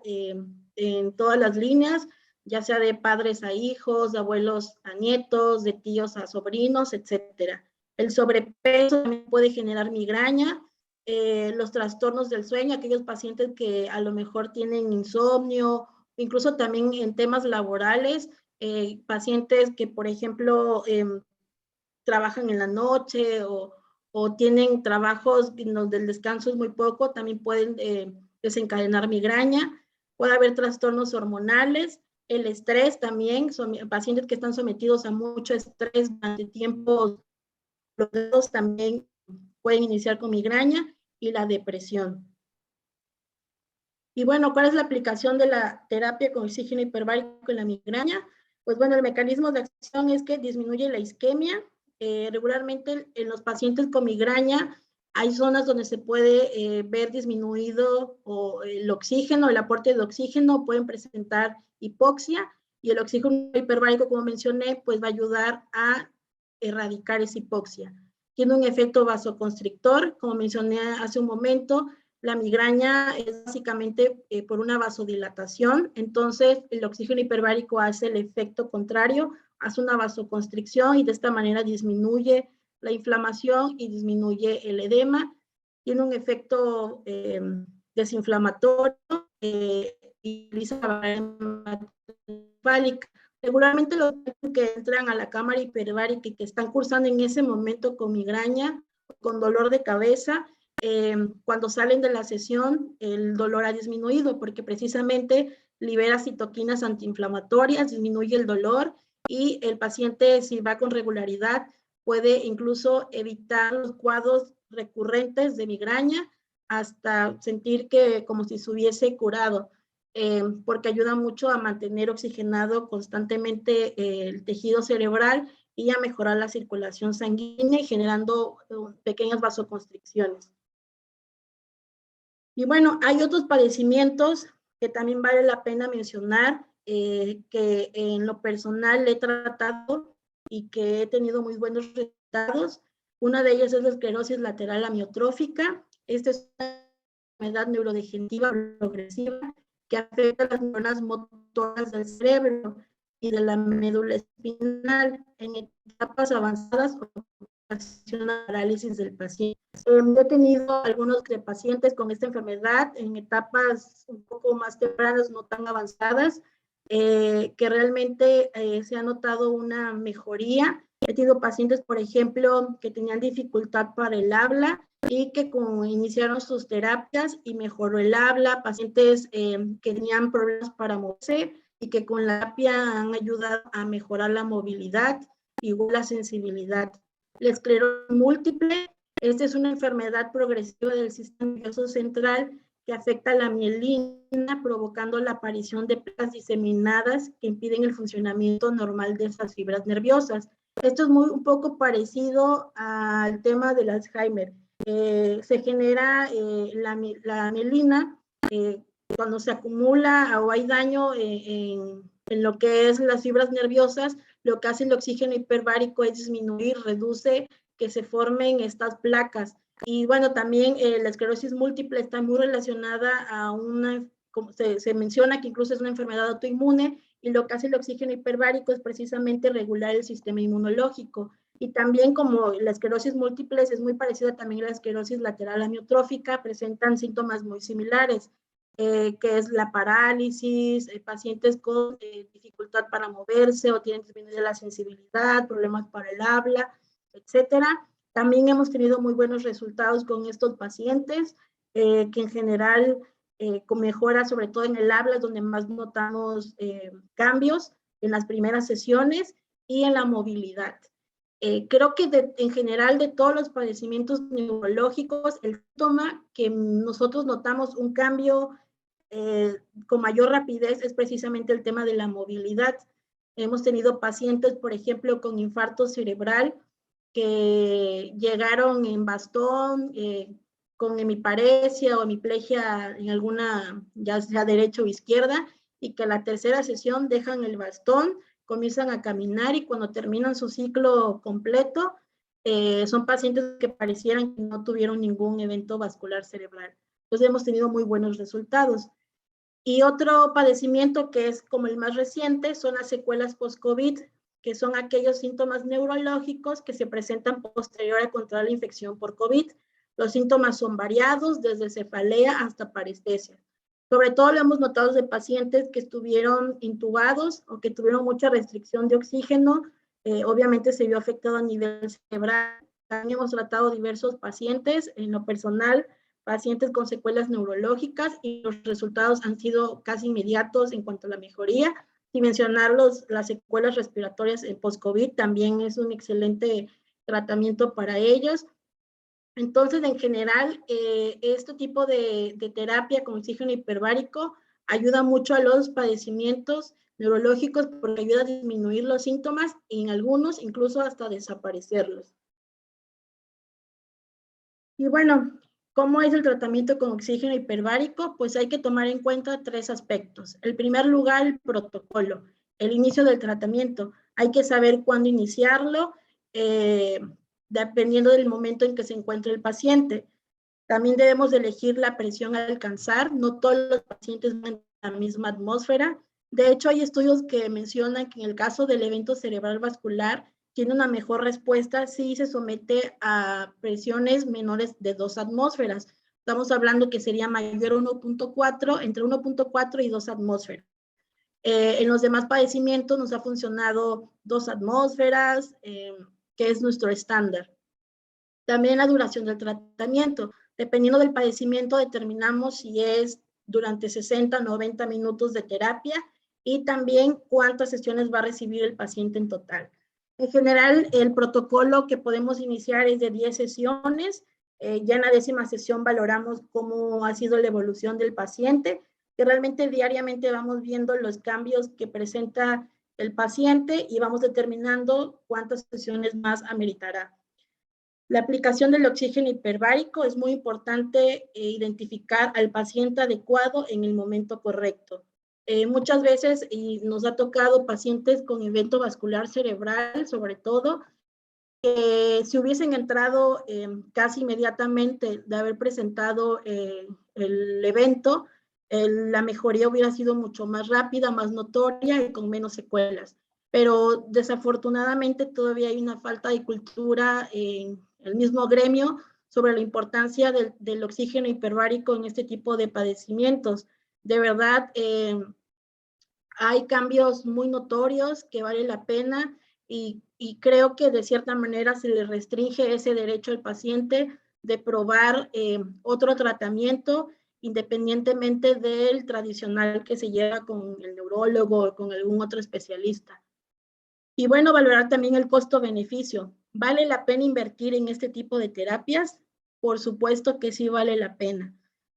en todas las líneas, ya sea de padres a hijos, de abuelos a nietos, de tíos a sobrinos, etcétera. El sobrepeso también puede generar migraña. Los trastornos del sueño, aquellos pacientes que a lo mejor tienen insomnio, incluso también en temas laborales, pacientes que, por ejemplo, trabajan en la noche o tienen trabajos donde el descanso es muy poco, también pueden desencadenar migraña. Puede haber trastornos hormonales, el estrés también, pacientes que están sometidos a mucho estrés durante tiempos prolongados también pueden iniciar con migraña, y la depresión. Y bueno, ¿cuál es la aplicación de la terapia con oxígeno hiperbárico en la migraña? Pues bueno, el mecanismo de acción es que disminuye la isquemia. Regularmente en los pacientes con migraña hay zonas donde se puede ver disminuido el oxígeno, el aporte de oxígeno, pueden presentar hipoxia, y el oxígeno hiperbárico, como mencioné, pues va a ayudar a erradicar esa hipoxia. Tiene un efecto vasoconstrictor, como mencioné hace un momento. La migraña es básicamente por una vasodilatación, entonces el oxígeno hiperbárico hace el efecto contrario, hace una vasoconstricción y de esta manera disminuye la inflamación y disminuye el edema. Tiene un efecto desinflamatorio y utiliza la barrera encefálica. Regularmente los que entran a la cámara hiperbárica y que están cursando en ese momento con migraña, con dolor de cabeza, cuando salen de la sesión el dolor ha disminuido porque precisamente libera citoquinas antiinflamatorias, disminuye el dolor, y el paciente, si va con regularidad, puede incluso evitar los cuadros recurrentes de migraña hasta sentir que como si se hubiese curado, porque ayuda mucho a mantener oxigenado constantemente el tejido cerebral y a mejorar la circulación sanguínea, generando pequeñas vasoconstricciones. Y bueno, hay otros padecimientos que también vale la pena mencionar, que en lo personal he tratado y que he tenido muy buenos resultados. Una de ellas es la esclerosis lateral amiotrófica. Esta es una enfermedad neurodegenerativa progresiva que afecta a las neuronas motoras del cerebro y de la médula espinal en etapas avanzadas o ocasiona parálisis del paciente. He tenido algunos pacientes con esta enfermedad en etapas un poco más tempranas, no tan avanzadas, que realmente se ha notado una mejoría. He tenido pacientes, por ejemplo, que tenían dificultad para el habla y que iniciaron sus terapias y mejoró el habla. Pacientes que tenían problemas para moverse y que con la terapia han ayudado a mejorar la movilidad, igual la sensibilidad. La esclerosis múltiple Esta es una enfermedad progresiva del sistema nervioso central que afecta a la mielina, provocando la aparición de placas diseminadas que impiden el funcionamiento normal de esas fibras nerviosas. Esto es un poco parecido al tema del Alzheimer. Se genera la mielina cuando se acumula o hay daño en lo que es las fibras nerviosas. Lo que hace el oxígeno hiperbárico es disminuir, reduce que se formen estas placas. Y bueno, también la esclerosis múltiple está muy relacionada a una, como se menciona que incluso es una enfermedad autoinmune, y lo que hace el oxígeno hiperbárico es precisamente regular el sistema inmunológico. Y también como la esclerosis múltiple es muy parecida también a la esclerosis lateral amiotrófica, presentan síntomas muy similares, que es la parálisis, pacientes con dificultad para moverse o tienen disminuida la sensibilidad, problemas para el habla, etcétera. También hemos tenido muy buenos resultados con estos pacientes, que en general con mejora, sobre todo en el habla, es donde más notamos cambios en las primeras sesiones, y en la movilidad. Creo que en general de todos los padecimientos neurológicos, el síntoma que nosotros notamos un cambio con mayor rapidez es precisamente el tema de la movilidad. Hemos tenido pacientes, por ejemplo, con infarto cerebral, que llegaron en bastón, con hemiparesia o hemiplegia en alguna, ya sea derecha o izquierda, y que a la tercera sesión dejan el bastón, comienzan a caminar, y cuando terminan su ciclo completo, son pacientes que parecieran que no tuvieron ningún evento vascular cerebral. Entonces hemos tenido muy buenos resultados. Y otro padecimiento que es como el más reciente son las secuelas post-COVID, que son aquellos síntomas neurológicos que se presentan posterior a contraer la infección por COVID. Los síntomas son variados, desde cefalea hasta parestesia. Sobre todo lo hemos notado de pacientes que estuvieron intubados o que tuvieron mucha restricción de oxígeno. Obviamente se vio afectado a nivel cerebral. También hemos tratado diversos pacientes, en lo personal, pacientes con secuelas neurológicas, y los resultados han sido casi inmediatos en cuanto a la mejoría. Y mencionar las secuelas respiratorias en post-COVID también es un excelente tratamiento para ellos. Entonces, en general, este tipo de terapia con oxígeno hiperbárico ayuda mucho a los padecimientos neurológicos porque ayuda a disminuir los síntomas y en algunos incluso hasta desaparecerlos. Y bueno, ¿cómo es el tratamiento con oxígeno hiperbárico? Pues hay que tomar en cuenta 3 aspectos. En primer lugar, el protocolo, el inicio del tratamiento. Hay que saber cuándo iniciarlo, dependiendo del momento en que se encuentre el paciente. También debemos de elegir la presión a alcanzar. No todos los pacientes van en la misma atmósfera. De hecho, hay estudios que mencionan que en el caso del evento cerebral vascular, tiene una mejor respuesta si se somete a presiones menores de 2 atmósferas. Estamos hablando que sería mayor a 1.4, entre 1.4 y 2 atmósferas. En los demás padecimientos nos ha funcionado 2 atmósferas, que es nuestro estándar. También la duración del tratamiento. Dependiendo del padecimiento, determinamos si es durante 60 o 90 minutos de terapia, y también cuántas sesiones va a recibir el paciente en total. En general, el protocolo que podemos iniciar es de 10 sesiones. Ya en la 10ª sesión valoramos cómo ha sido la evolución del paciente, que realmente diariamente vamos viendo los cambios que presenta el paciente y vamos determinando cuántas sesiones más ameritará. La aplicación del oxígeno hiperbárico es muy importante, identificar al paciente adecuado en el momento correcto. Muchas veces, y nos ha tocado pacientes con evento vascular cerebral, sobre todo, si hubiesen entrado casi inmediatamente de haber presentado el evento, la mejoría hubiera sido mucho más rápida, más notoria y con menos secuelas. Pero desafortunadamente todavía hay una falta de cultura en el mismo gremio sobre la importancia del oxígeno hiperbárico en este tipo de padecimientos. De verdad, hay cambios muy notorios que vale la pena, y creo que de cierta manera se le restringe ese derecho al paciente de probar otro tratamiento independientemente del tradicional que se lleva con el neurólogo o con algún otro especialista. Y bueno, valorar también el costo-beneficio. ¿Vale la pena invertir en este tipo de terapias? Por supuesto que sí vale la pena.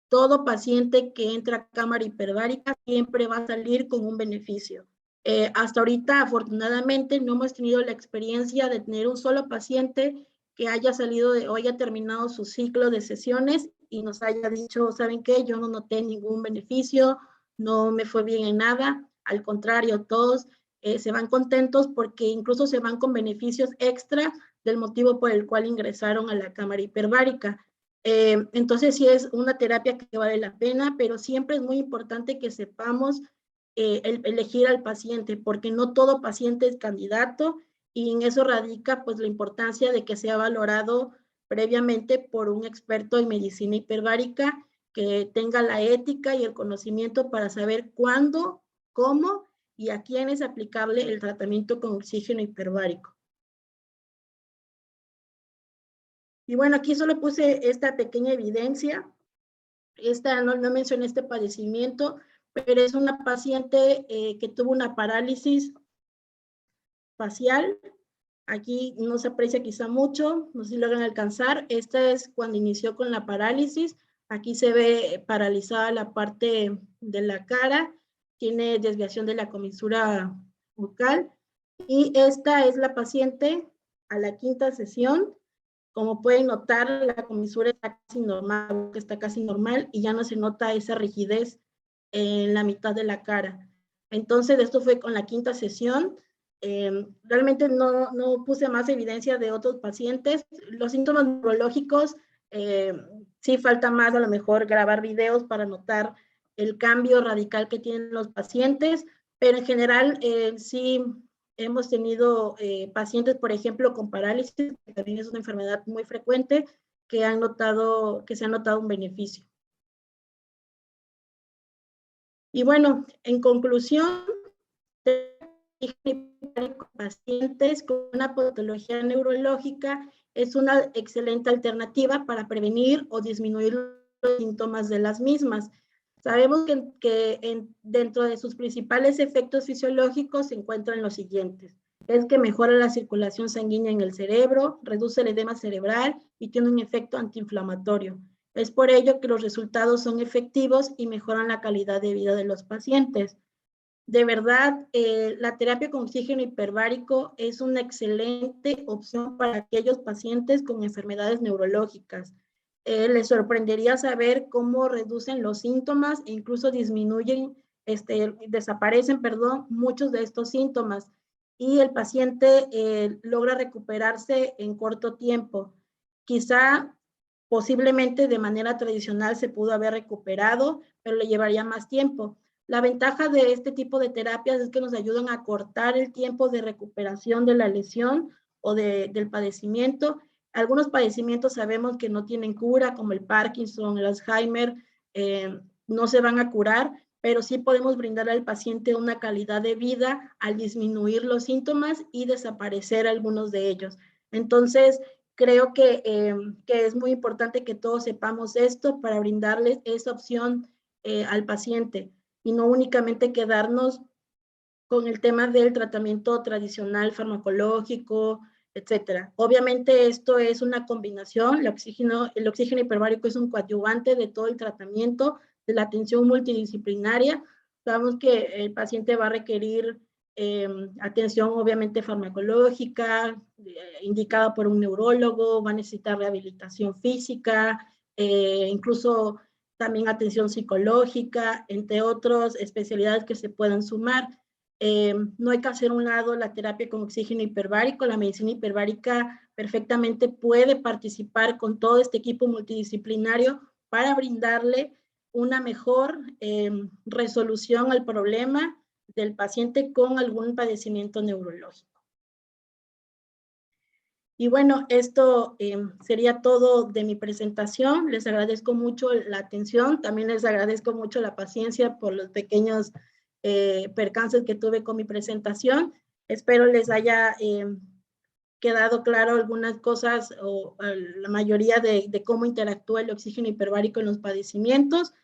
Todo paciente que entra a cámara hiperbárica siempre va a salir con un beneficio. Hasta ahorita, afortunadamente, no hemos tenido la experiencia de tener un solo paciente que haya salido o haya terminado su ciclo de sesiones y nos haya dicho, ¿saben qué? Yo no noté ningún beneficio, no me fue bien en nada. Al contrario, todos se van contentos porque incluso se van con beneficios extra del motivo por el cual ingresaron a la cámara hiperbárica. Entonces sí es una terapia que vale la pena, pero siempre es muy importante que sepamos elegir al paciente, porque no todo paciente es candidato y en eso radica pues la importancia de que sea valorado previamente por un experto en medicina hiperbárica que tenga la ética y el conocimiento para saber cuándo, cómo y a quién es aplicable el tratamiento con oxígeno hiperbárico. Y bueno, aquí solo puse esta pequeña evidencia. No mencioné este padecimiento, pero es una paciente que tuvo una parálisis facial. Aquí no se aprecia quizá mucho, no sé si logran alcanzar. Esta es cuando inició con la parálisis. Aquí se ve paralizada la parte de la cara, tiene desviación de la comisura bucal. Y esta es la paciente a la quinta sesión. Como pueden notar, la comisura está casi normal y ya no se nota esa rigidez en la mitad de la cara. Entonces, esto fue con la quinta sesión. Realmente no puse más evidencia de otros pacientes. Los síntomas neurológicos, sí falta más a lo mejor grabar videos para notar el cambio radical que tienen los pacientes, pero en general sí hemos tenido pacientes, por ejemplo, con parálisis, que también es una enfermedad muy frecuente, que se ha notado un beneficio. Y bueno, en conclusión, pacientes con una patología neurológica es una excelente alternativa para prevenir o disminuir los síntomas de las mismas. Sabemos que dentro de sus principales efectos fisiológicos se encuentran los siguientes. Es que mejora la circulación sanguínea en el cerebro, reduce el edema cerebral y tiene un efecto antiinflamatorio. Es por ello que los resultados son efectivos y mejoran la calidad de vida de los pacientes. De verdad, la terapia con oxígeno hiperbárico es una excelente opción para aquellos pacientes con enfermedades neurológicas. Les sorprendería saber cómo reducen los síntomas e incluso desaparecen, muchos de estos síntomas y el paciente logra recuperarse en corto tiempo. Quizá, posiblemente de manera tradicional se pudo haber recuperado, pero le llevaría más tiempo. La ventaja de este tipo de terapias es que nos ayudan a cortar el tiempo de recuperación de la lesión o del padecimiento. Algunos padecimientos sabemos que no tienen cura, como el Parkinson, el Alzheimer, no se van a curar, pero sí podemos brindar al paciente una calidad de vida al disminuir los síntomas y desaparecer algunos de ellos. Entonces, creo que es muy importante que todos sepamos esto para brindarles esa opción al paciente y no únicamente quedarnos con el tema del tratamiento tradicional farmacológico, etcétera. Obviamente esto es una combinación, el oxígeno hiperbárico es un coadyuvante de todo el tratamiento, de la atención multidisciplinaria. Sabemos que el paciente va a requerir atención obviamente farmacológica, indicada por un neurólogo, va a necesitar rehabilitación física, incluso también atención psicológica, entre otras especialidades que se puedan sumar. No hay que hacer a un lado la terapia con oxígeno hiperbárico, la medicina hiperbárica perfectamente puede participar con todo este equipo multidisciplinario para brindarle una mejor resolución al problema del paciente con algún padecimiento neurológico. Y bueno, esto sería todo de mi presentación. Les agradezco mucho la atención. También les agradezco mucho la paciencia por los pequeños percances que tuve con mi presentación. Espero les haya quedado claro algunas cosas o la mayoría de cómo interactúa el oxígeno hiperbárico en los padecimientos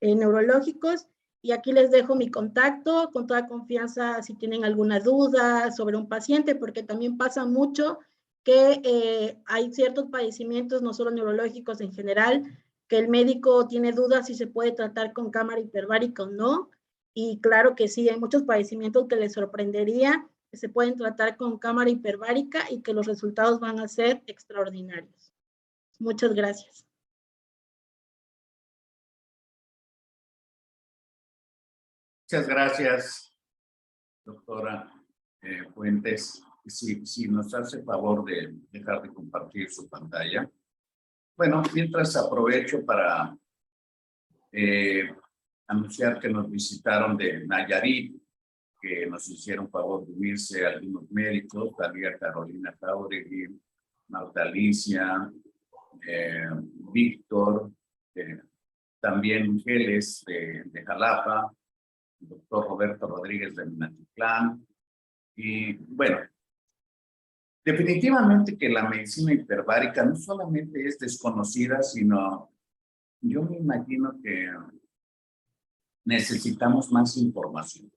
neurológicos. Y aquí les dejo mi contacto con toda confianza si tienen alguna duda sobre un paciente, porque también pasa mucho que hay ciertos padecimientos, no solo neurológicos en general, que el médico tiene dudas si se puede tratar con cámara hiperbárica o no. Y claro que sí, hay muchos padecimientos que les sorprendería que se pueden tratar con cámara hiperbárica y que los resultados van a ser extraordinarios. Muchas gracias. Muchas gracias, doctora Fuentes. Si nos hace favor de dejar de compartir su pantalla. Bueno, mientras aprovecho para anunciar que nos visitaron de Nayarit, que nos hicieron favor de unirse a algunos médicos, Dalia Carolina Jauregui, Marta Alicia, Víctor, también Mujeres de Jalapa, el doctor Roberto Rodríguez de Minatitlán. Y bueno, definitivamente que la medicina hiperbárica no solamente es desconocida, sino yo me imagino que necesitamos más información.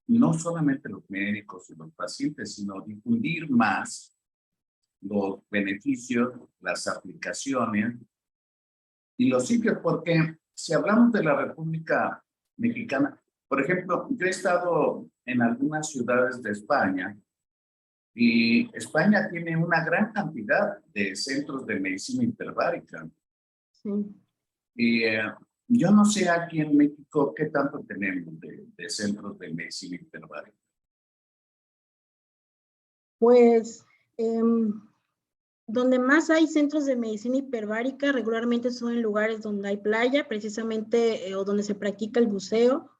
No solamente los médicos y los pacientes, sino difundir más los beneficios, las aplicaciones y los sitios, porque si hablamos de la República Mexicana, por ejemplo, yo he estado en algunas ciudades de España y España tiene una gran cantidad de centros de medicina hiperbárica. Sí. Y yo no sé aquí en México qué tanto tenemos de centros de medicina hiperbárica. Pues donde más hay centros de medicina hiperbárica regularmente son en lugares donde hay playa, precisamente, o donde se practica el buceo,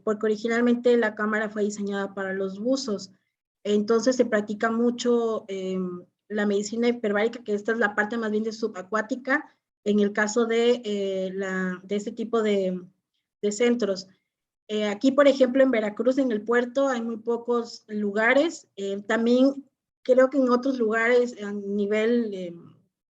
porque originalmente la cámara fue diseñada para los buzos. Entonces se practica mucho la medicina hiperbárica, que esta es la parte más bien de subacuática, en el caso de este tipo de centros. Aquí, por ejemplo, en Veracruz, en el puerto, hay muy pocos lugares. También creo que en otros lugares a nivel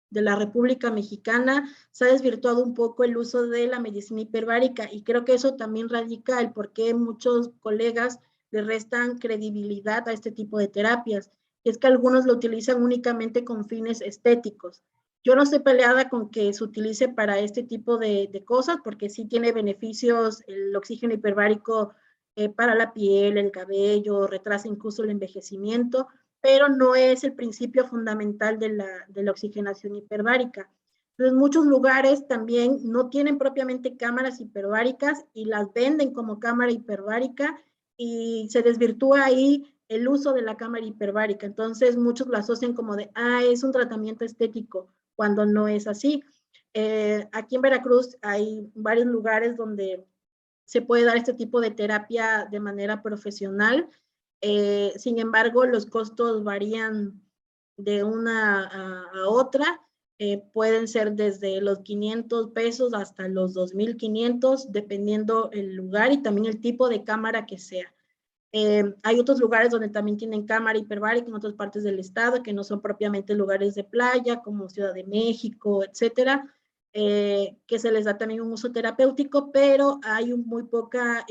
de la República Mexicana se ha desvirtuado un poco el uso de la medicina hiperbárica y creo que eso también radica el por qué muchos colegas le restan credibilidad a este tipo de terapias. Y es que algunos lo utilizan únicamente con fines estéticos. Yo no estoy peleada con que se utilice para este tipo de cosas, porque sí tiene beneficios el oxígeno hiperbárico para la piel, el cabello, retrasa incluso el envejecimiento, pero no es el principio fundamental de la oxigenación hiperbárica. Entonces, muchos lugares también no tienen propiamente cámaras hiperbáricas y las venden como cámara hiperbárica y se desvirtúa ahí el uso de la cámara hiperbárica. Entonces, muchos lo asocian como de, es un tratamiento estético, cuando no es así. Aquí en Veracruz hay varios lugares donde se puede dar este tipo de terapia de manera profesional. Sin embargo, los costos varían de una a otra. Pueden ser desde los 500 pesos hasta los 2,500, dependiendo el lugar y también el tipo de cámara que sea. Hay otros lugares donde también tienen cámara hiperbárica en otras partes del estado, que no son propiamente lugares de playa, como Ciudad de México, etcétera, que se les da también un uso terapéutico, pero hay muy poca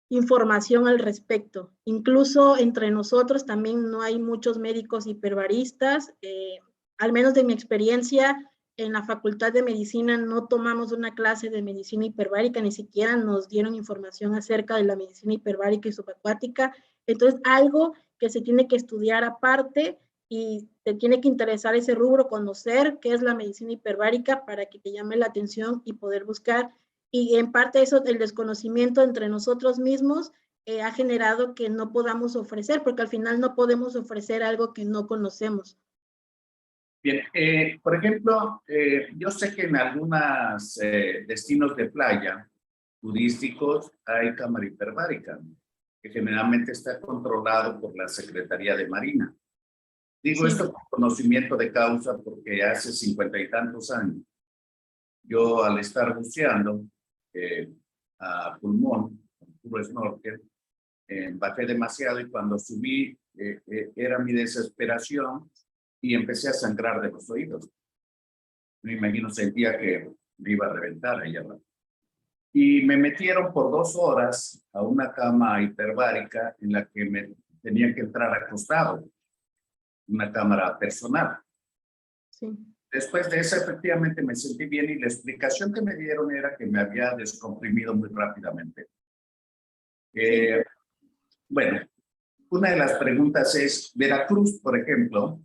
información al respecto. Incluso entre nosotros también no hay muchos médicos hiperbaristas. Al menos de mi experiencia, en la Facultad de Medicina no tomamos una clase de medicina hiperbárica, ni siquiera nos dieron información acerca de la medicina hiperbárica y subacuática. Entonces, algo que se tiene que estudiar aparte y te tiene que interesar ese rubro, conocer qué es la medicina hiperbárica para que te llame la atención y poder buscar. Y en parte eso, el desconocimiento entre nosotros mismos ha generado que no podamos ofrecer, porque al final no podemos ofrecer algo que no conocemos. Bien, por ejemplo, yo sé que en algunos destinos de playa turísticos hay cámara hiperbárica, que generalmente está controlado por la Secretaría de Marina. Digo esto con conocimiento de causa porque hace 50 y tantos años, yo al estar buceando a pulmón, con puro snorkel, bajé demasiado y cuando subí era mi desesperación y empecé a sangrar de los oídos. Me imagino, sentía que me iba a reventar allá abajo. Y me metieron por 2 horas a una cama hiperbárica en la que me tenía que entrar acostado, una cámara personal. Sí. Después de eso, efectivamente, me sentí bien y la explicación que me dieron era que me había descomprimido muy rápidamente. Bueno, una de las preguntas es, Veracruz, por ejemplo,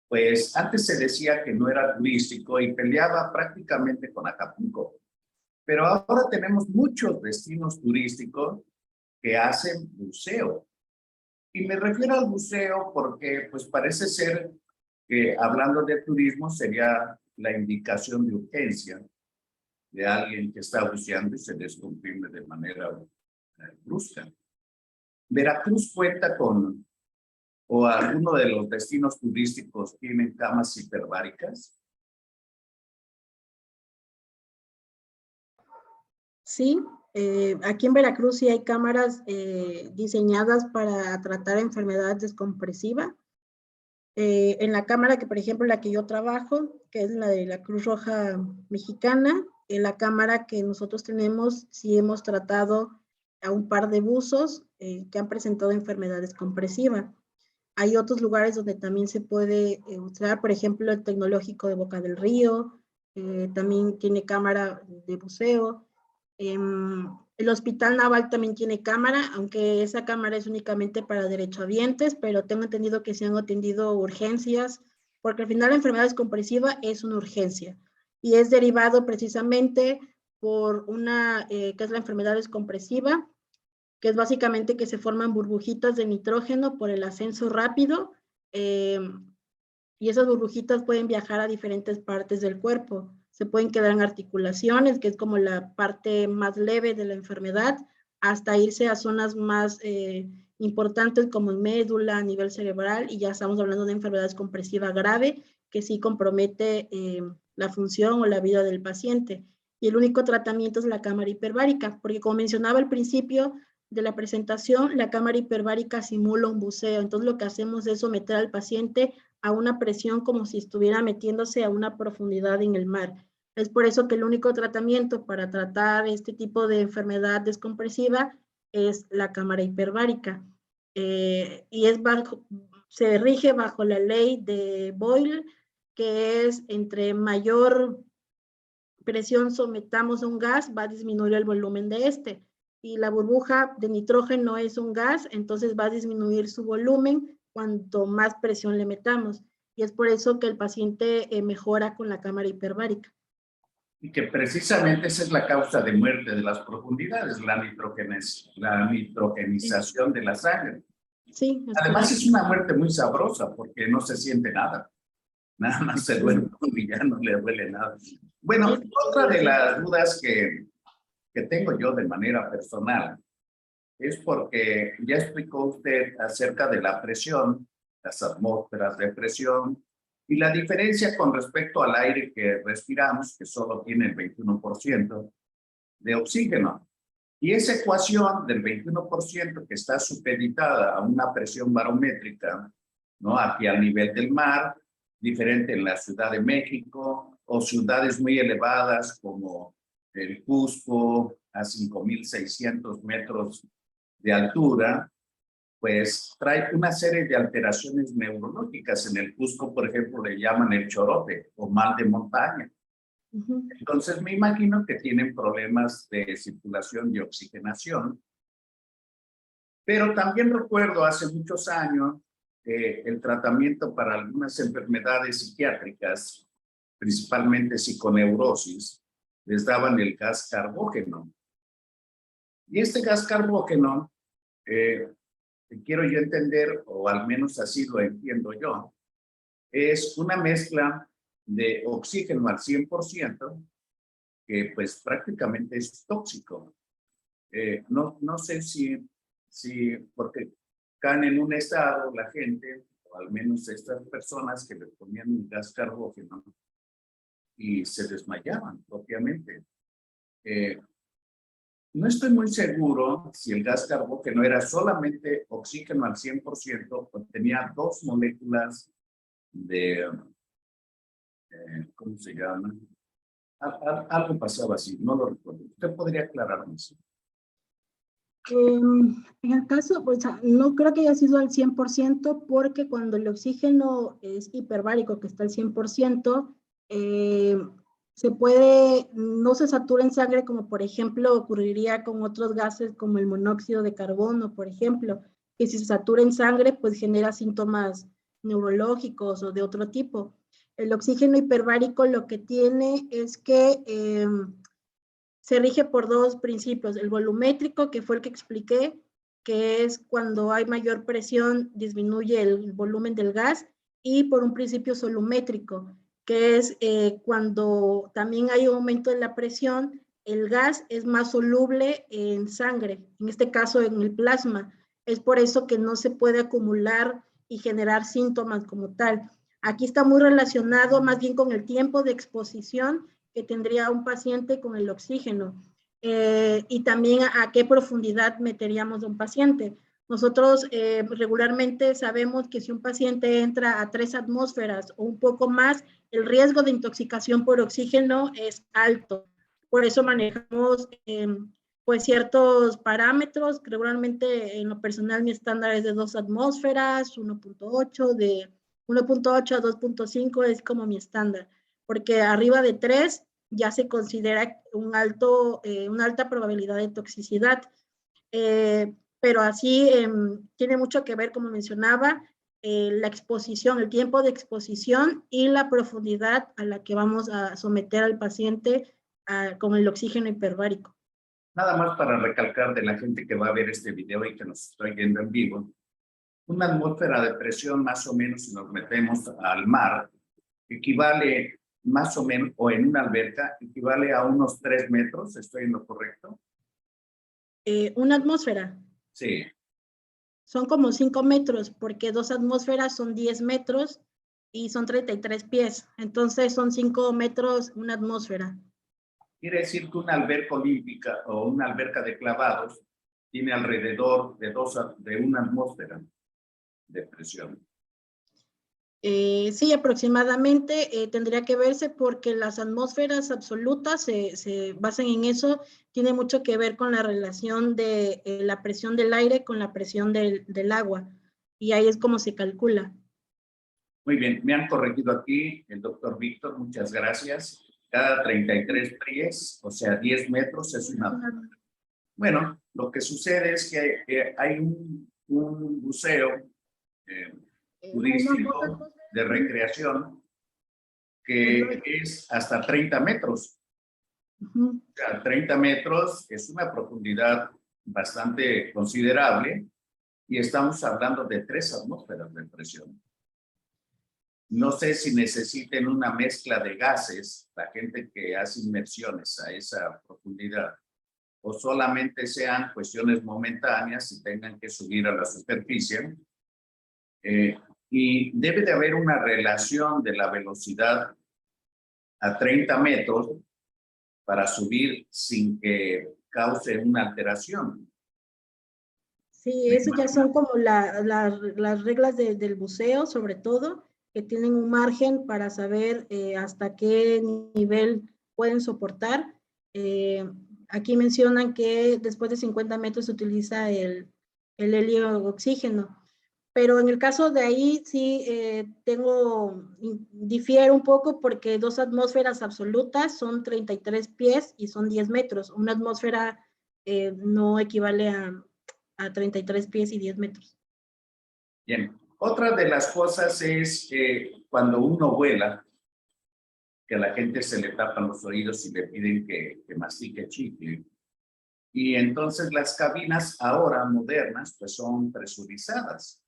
pues antes se decía que no era turístico y peleaba prácticamente con Acapulco. Pero ahora tenemos muchos destinos turísticos que hacen buceo. Y me refiero al buceo porque pues parece ser que hablando de turismo sería la indicación de urgencia de alguien que está buceando y se descomprime de manera brusca. Veracruz cuenta con, o alguno de los destinos turísticos tienen camas hiperbáricas. Sí, aquí en Veracruz sí hay cámaras diseñadas para tratar enfermedades descompresivas. En la cámara que, por ejemplo, la que yo trabajo, que es la de la Cruz Roja Mexicana, en la cámara que nosotros tenemos, sí hemos tratado a un par de buzos que han presentado enfermedades compresivas. Hay otros lugares donde también se puede usar, por ejemplo, el Tecnológico de Boca del Río, también tiene cámara de buceo. El Hospital Naval también tiene cámara, aunque esa cámara es únicamente para derechohabientes, pero tengo entendido que se han atendido urgencias, porque al final la enfermedad descompresiva es una urgencia y es derivado precisamente por una, que es la enfermedad descompresiva, que es básicamente que se forman burbujitas de nitrógeno por el ascenso rápido, y esas burbujitas pueden viajar a diferentes partes del cuerpo. Se pueden quedar en articulaciones, que es como la parte más leve de la enfermedad, hasta irse a zonas más importantes como médula, a nivel cerebral, y ya estamos hablando de enfermedad compresiva grave, que sí compromete la función o la vida del paciente. Y el único tratamiento es la cámara hiperbárica, porque como mencionaba al principio de la presentación, la cámara hiperbárica simula un buceo. Entonces lo que hacemos es someter al paciente a una presión como si estuviera metiéndose a una profundidad en el mar. Es por eso que el único tratamiento para tratar este tipo de enfermedad descompresiva es la cámara hiperbárica. Y es se rige bajo la ley de Boyle, que es entre mayor presión sometamos a un gas, va a disminuir el volumen de este. Y la burbuja de nitrógeno es un gas, entonces va a disminuir su volumen cuanto más presión le metamos. Y es por eso que el paciente mejora con la cámara hiperbárica. Y que precisamente esa es la causa de muerte de las profundidades, la nitrogenización de la sangre. Sí, es Además correcto. es una muerte muy sabrosa porque no se siente nada. Nada más se duerme y ya no le duele nada. Bueno, otra de las dudas que tengo yo de manera personal es porque ya explicó usted acerca de la presión, las atmósferas de presión y la diferencia con respecto al aire que respiramos, que solo tiene el 21% de oxígeno. Y esa ecuación del 21% que está supeditada a una presión barométrica, ¿no? Aquí al nivel del mar, diferente en la Ciudad de México o ciudades muy elevadas como el Cusco a 5.600 metros de altura, pues trae una serie de alteraciones neurológicas. En el Cusco, por ejemplo, le llaman el chorote o mal de montaña. Entonces me imagino que tienen problemas de circulación y oxigenación. Pero también recuerdo hace muchos años el tratamiento para algunas enfermedades psiquiátricas, principalmente psiconeurosis, les daban el gas carbógeno. Y este gas carbógeno, quiero yo entender, o al menos así lo entiendo yo, es una mezcla de oxígeno al 100%, que pues prácticamente es tóxico. No sé si, porque caen en un estado la gente, o al menos estas personas que le ponían un gas carbógeno y se desmayaban propiamente. No estoy muy seguro si el gas carbógeno era solamente oxígeno al 100% o tenía dos moléculas de, ¿cómo se llama? Algo pasaba así, no lo recuerdo. ¿Usted podría aclararme eso? En el caso, pues no creo que haya sido al 100% porque cuando el oxígeno es hiperbárico, que está al 100%, se puede, no se satura en sangre como por ejemplo ocurriría con otros gases como el monóxido de carbono, por ejemplo, que si se satura en sangre pues genera síntomas neurológicos o de otro tipo. El oxígeno hiperbárico lo que tiene es que se rige por dos principios, el volumétrico, que fue el que expliqué, que es cuando hay mayor presión disminuye el volumen del gas, y por un principio solumétrico, que es cuando también hay aumento de la presión, el gas es más soluble en sangre, en este caso en el plasma. Es por eso que no se puede acumular y generar síntomas como tal. Aquí está muy relacionado más bien con el tiempo de exposición que tendría un paciente con el oxígeno y también a qué profundidad meteríamos a un paciente. Nosotros regularmente sabemos que si un paciente entra a 3 atmósferas o un poco más, el riesgo de intoxicación por oxígeno es alto. Por eso manejamos pues ciertos parámetros. Regularmente en lo personal mi estándar es de 2 atmósferas, 1.8, de 1.8 a 2.5 es como mi estándar, porque arriba de 3 ya se considera una alta probabilidad de toxicidad. Pero así tiene mucho que ver, como mencionaba, la exposición, el tiempo de exposición y la profundidad a la que vamos a someter al paciente con el oxígeno hiperbárico. Nada más para recalcar de la gente que va a ver este video y que nos está viendo en vivo, una atmósfera de presión más o menos, si nos metemos al mar, equivale más o menos, o en una alberca, equivale a unos 3 metros, ¿estoy en lo correcto? Una atmósfera. Sí. Son como 5 metros, porque 2 atmósferas son 10 metros y son 33 pies. Entonces son 5 metros una atmósfera. Quiere decir que una alberca olímpica o una alberca de clavados tiene alrededor de una atmósfera de presión. Sí, aproximadamente tendría que verse porque las atmósferas absolutas se basan en eso, tiene mucho que ver con la relación de la presión del aire con la presión del agua, y ahí es como se calcula. Muy bien, me han corregido aquí el doctor Víctor, muchas gracias. Cada 33 pies, o sea, 10 metros es una... Bueno, lo que sucede es que hay un museo turístico de recreación que es hasta 30 metros. O sea, 30 metros es una profundidad bastante considerable y estamos hablando de 3 atmósferas de presión. No sé si necesiten una mezcla de gases, la gente que hace inmersiones a esa profundidad, o solamente sean cuestiones momentáneas y tengan que subir a la superficie. Y debe de haber una relación de la velocidad a 30 metros para subir sin que cause una alteración. Sí, eso ya son como las reglas del buceo, sobre todo, que tienen un margen para saber hasta qué nivel pueden soportar. Aquí mencionan que después de 50 metros se utiliza el helio-oxígeno, pero en el caso de ahí sí difiere un poco porque 2 atmósferas absolutas son 33 pies y son 10 metros. Una atmósfera no equivale a 33 pies y 10 metros. Bien, otra de las cosas es que cuando uno vuela, que a la gente se le tapan los oídos y le piden que mastique chicle. Y entonces las cabinas ahora modernas pues son presurizadas.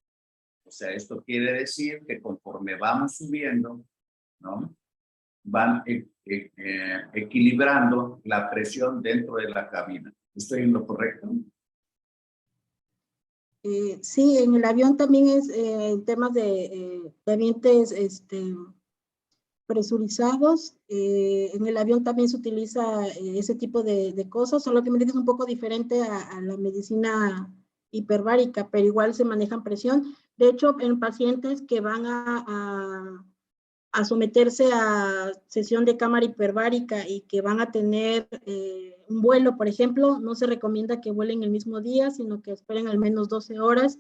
O sea, esto quiere decir que conforme vamos subiendo, ¿no? Van equilibrando la presión dentro de la cabina. ¿Estoy en lo correcto? Sí, en el avión también es temas de ambientes presurizados. En el avión también se utiliza ese tipo de cosas, solo que es un poco diferente a la medicina hiperbárica, pero igual se manejan presión. De hecho, en pacientes que van a someterse a sesión de cámara hiperbárica y que van a tener un vuelo, por ejemplo, no se recomienda que vuelen el mismo día, sino que esperen al menos 12 horas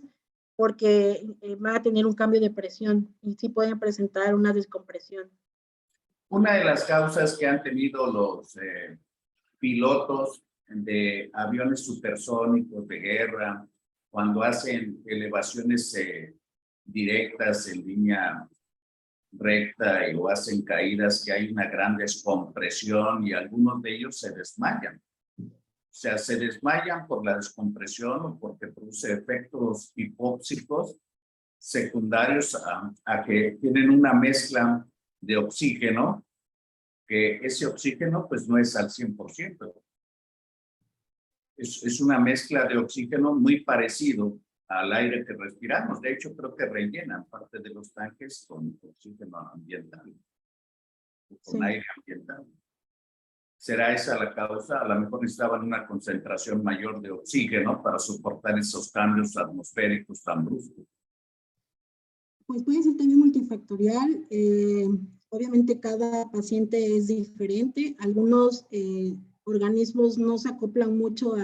porque van a tener un cambio de presión y sí pueden presentar una descompresión. Una de las causas que han tenido los pilotos de aviones supersónicos de guerra, cuando hacen elevaciones directas en línea recta y lo hacen caídas, que hay una gran descompresión y algunos de ellos se desmayan. O sea, se desmayan por la descompresión o porque produce efectos hipóxicos secundarios a que tienen una mezcla de oxígeno, que ese oxígeno pues no es al 100%. Es una mezcla de oxígeno muy parecido al aire que respiramos. De hecho, creo que rellenan parte de los tanques con oxígeno ambiental, con aire ambiental. ¿Será esa la causa? A lo mejor necesitaban una concentración mayor de oxígeno para soportar esos cambios atmosféricos tan bruscos. Pues puede ser también multifactorial. Obviamente cada paciente es diferente. Algunos organismos no se acoplan mucho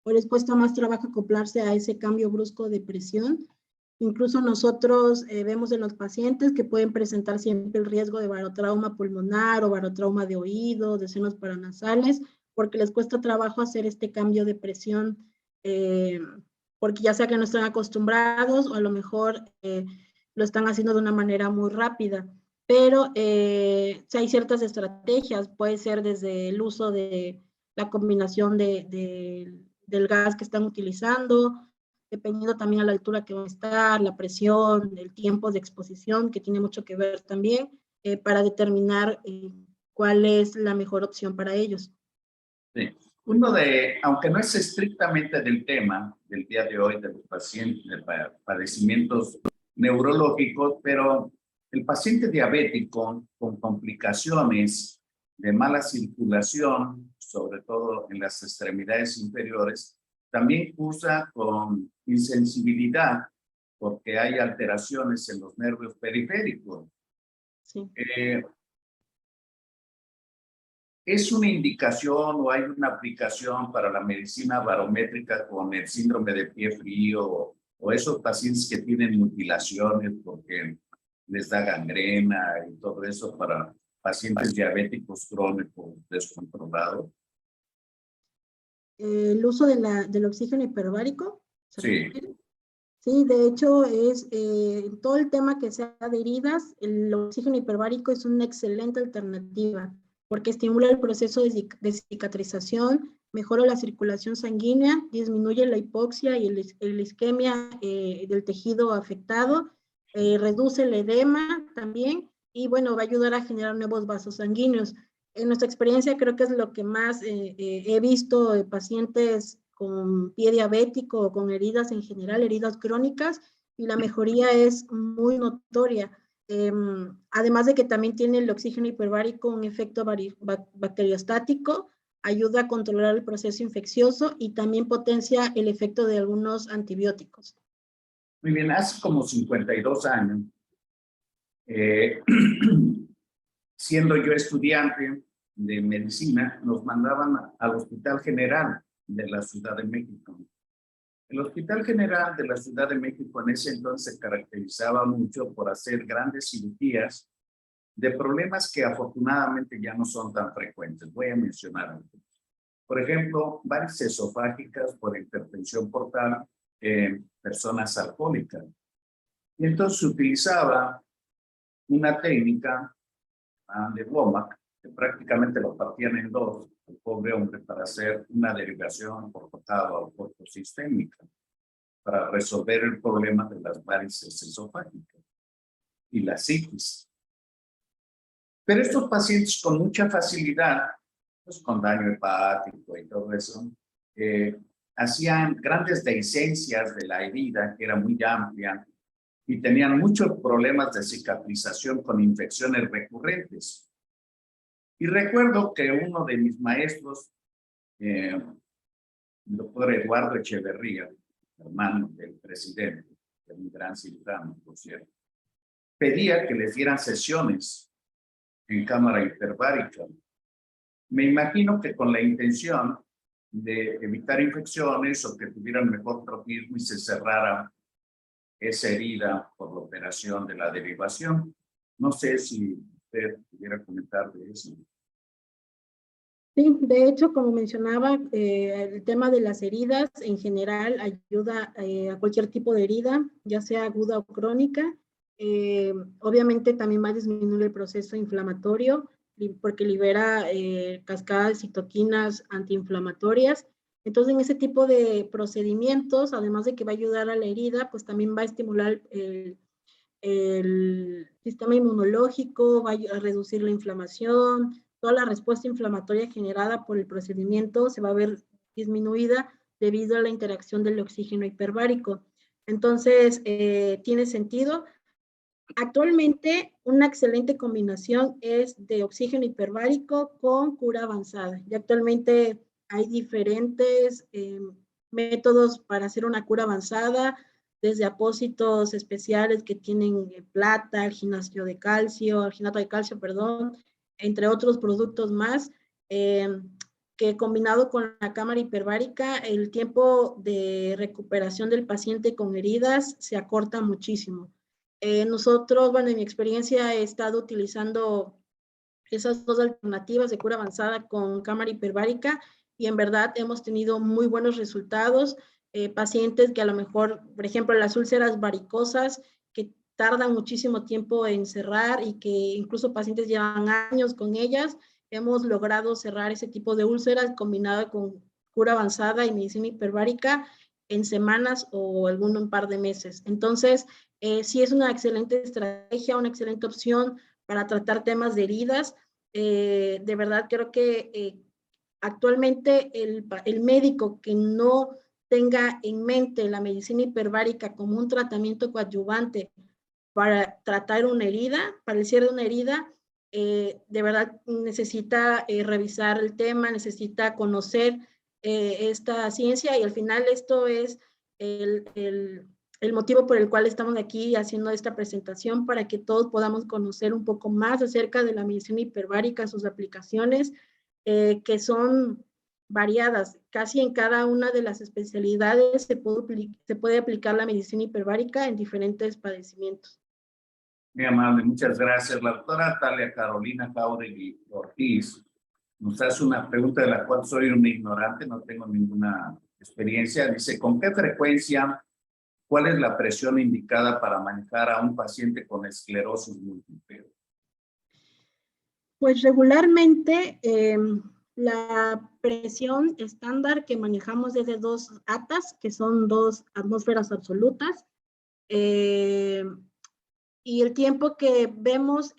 o les cuesta más trabajo acoplarse a ese cambio brusco de presión. Incluso nosotros vemos en los pacientes que pueden presentar siempre el riesgo de barotrauma pulmonar o barotrauma de oído, de senos paranasales, porque les cuesta trabajo hacer este cambio de presión, porque ya sea que no están acostumbrados o a lo mejor lo están haciendo de una manera muy rápida. Pero si hay ciertas estrategias, puede ser desde el uso de la combinación del gas que están utilizando, dependiendo también a la altura que va a estar, la presión, el tiempo de exposición, que tiene mucho que ver también, para determinar cuál es la mejor opción para ellos. Sí. Aunque no es estrictamente del tema del día de hoy de los pacientes, de padecimientos neurológicos, pero el paciente diabético con complicaciones de mala circulación, sobre todo en las extremidades inferiores, también cursa con insensibilidad porque hay alteraciones en los nervios periféricos. Sí. ¿Es una indicación o hay una aplicación para la medicina barométrica con el síndrome de pie frío o esos pacientes que tienen mutilaciones porque les da gangrena y todo eso para pacientes diabéticos crónicos descontrolados? El uso del oxígeno hiperbárico. Sí. Sí, de hecho, es todo el tema que sea de heridas, el oxígeno hiperbárico es una excelente alternativa porque estimula el proceso de cicatrización, mejora la circulación sanguínea, disminuye la hipoxia y la isquemia del tejido afectado, reduce el edema también y bueno, va a ayudar a generar nuevos vasos sanguíneos. En nuestra experiencia creo que es lo que más he visto de pacientes con pie diabético o con heridas en general, heridas crónicas, y la mejoría es muy notoria. Además de que también tiene el oxígeno hiperbárico un efecto bacteriostático, ayuda a controlar el proceso infeccioso y también potencia el efecto de algunos antibióticos. Muy bien, hace como 52 años, siendo yo estudiante de medicina, nos mandaban al Hospital General de la Ciudad de México. El Hospital General de la Ciudad de México en ese entonces se caracterizaba mucho por hacer grandes cirugías de problemas que afortunadamente ya no son tan frecuentes. Voy a mencionar algunos. Por ejemplo, varices esofágicas por hipertensión portal en personas alcohólicas. Y entonces se utilizaba una técnica de Womack, que prácticamente lo partían en dos, el pobre hombre, para hacer una derivación por cotado o portosistémica, para resolver el problema de las varices esofágicas y la citis. Pero estos pacientes con mucha facilidad, pues con daño hepático y todo eso, hacían grandes dehiscencias de la herida, que era muy amplia, y tenían muchos problemas de cicatrización con infecciones recurrentes. Y recuerdo que uno de mis maestros, el doctor Eduardo Echeverría, hermano del presidente, que es un gran cirujano, por cierto, pedía que les dieran sesiones en cámara hiperbárica. Me imagino que con la intención de evitar infecciones o que tuvieran mejor tropismo y se cerrara esa herida por la operación de la derivación. No sé si usted pudiera comentar de eso. Sí, de hecho, como mencionaba, el tema de las heridas en general ayuda a cualquier tipo de herida, ya sea aguda o crónica. Obviamente también va a disminuir el proceso inflamatorio porque libera cascadas de citoquinas antiinflamatorias. Entonces, en ese tipo de procedimientos, además de que va a ayudar a la herida, pues también va a estimular el sistema inmunológico, va a reducir la inflamación, toda la respuesta inflamatoria generada por el procedimiento se va a ver disminuida debido a la interacción del oxígeno hiperbárico. Entonces, tiene sentido. Actualmente, una excelente combinación es de oxígeno hiperbárico con cura avanzada. Y actualmente hay diferentes métodos para hacer una cura avanzada, desde apósitos especiales que tienen plata, alginato de calcio, perdón, entre otros productos más, que combinado con la cámara hiperbárica, el tiempo de recuperación del paciente con heridas se acorta muchísimo. Nosotros, bueno, en mi experiencia he estado utilizando esas dos alternativas de cura avanzada con cámara hiperbárica y en verdad hemos tenido muy buenos resultados. Pacientes que a lo mejor, por ejemplo, las úlceras varicosas, que tardan muchísimo tiempo en cerrar y que incluso pacientes llevan años con ellas, hemos logrado cerrar ese tipo de úlceras combinado con cura avanzada y medicina hiperbárica en semanas o un par de meses. Entonces, sí es una excelente estrategia, una excelente opción para tratar temas de heridas. De verdad creo que actualmente el médico que no tenga en mente la medicina hiperbárica como un tratamiento coadyuvante para tratar una herida, para el cierre de una herida, de verdad necesita revisar el tema, necesita conocer esta ciencia y al final esto es el motivo por el cual estamos aquí haciendo esta presentación para que todos podamos conocer un poco más acerca de la medicina hiperbárica, sus aplicaciones, que son variadas. Casi en cada una de las especialidades se puede aplicar la medicina hiperbárica en diferentes padecimientos. Muy amable, muchas gracias. La doctora Talia Carolina Jauregui Ortiz nos hace una pregunta de la cual soy un ignorante, no tengo ninguna experiencia. Dice, ¿con qué frecuencia, cuál es la presión indicada para manejar a un paciente con esclerosis múltiple? Pues regularmente la presión estándar que manejamos es de 2 atas, que son 2 atmósferas absolutas. Y el tiempo que vemos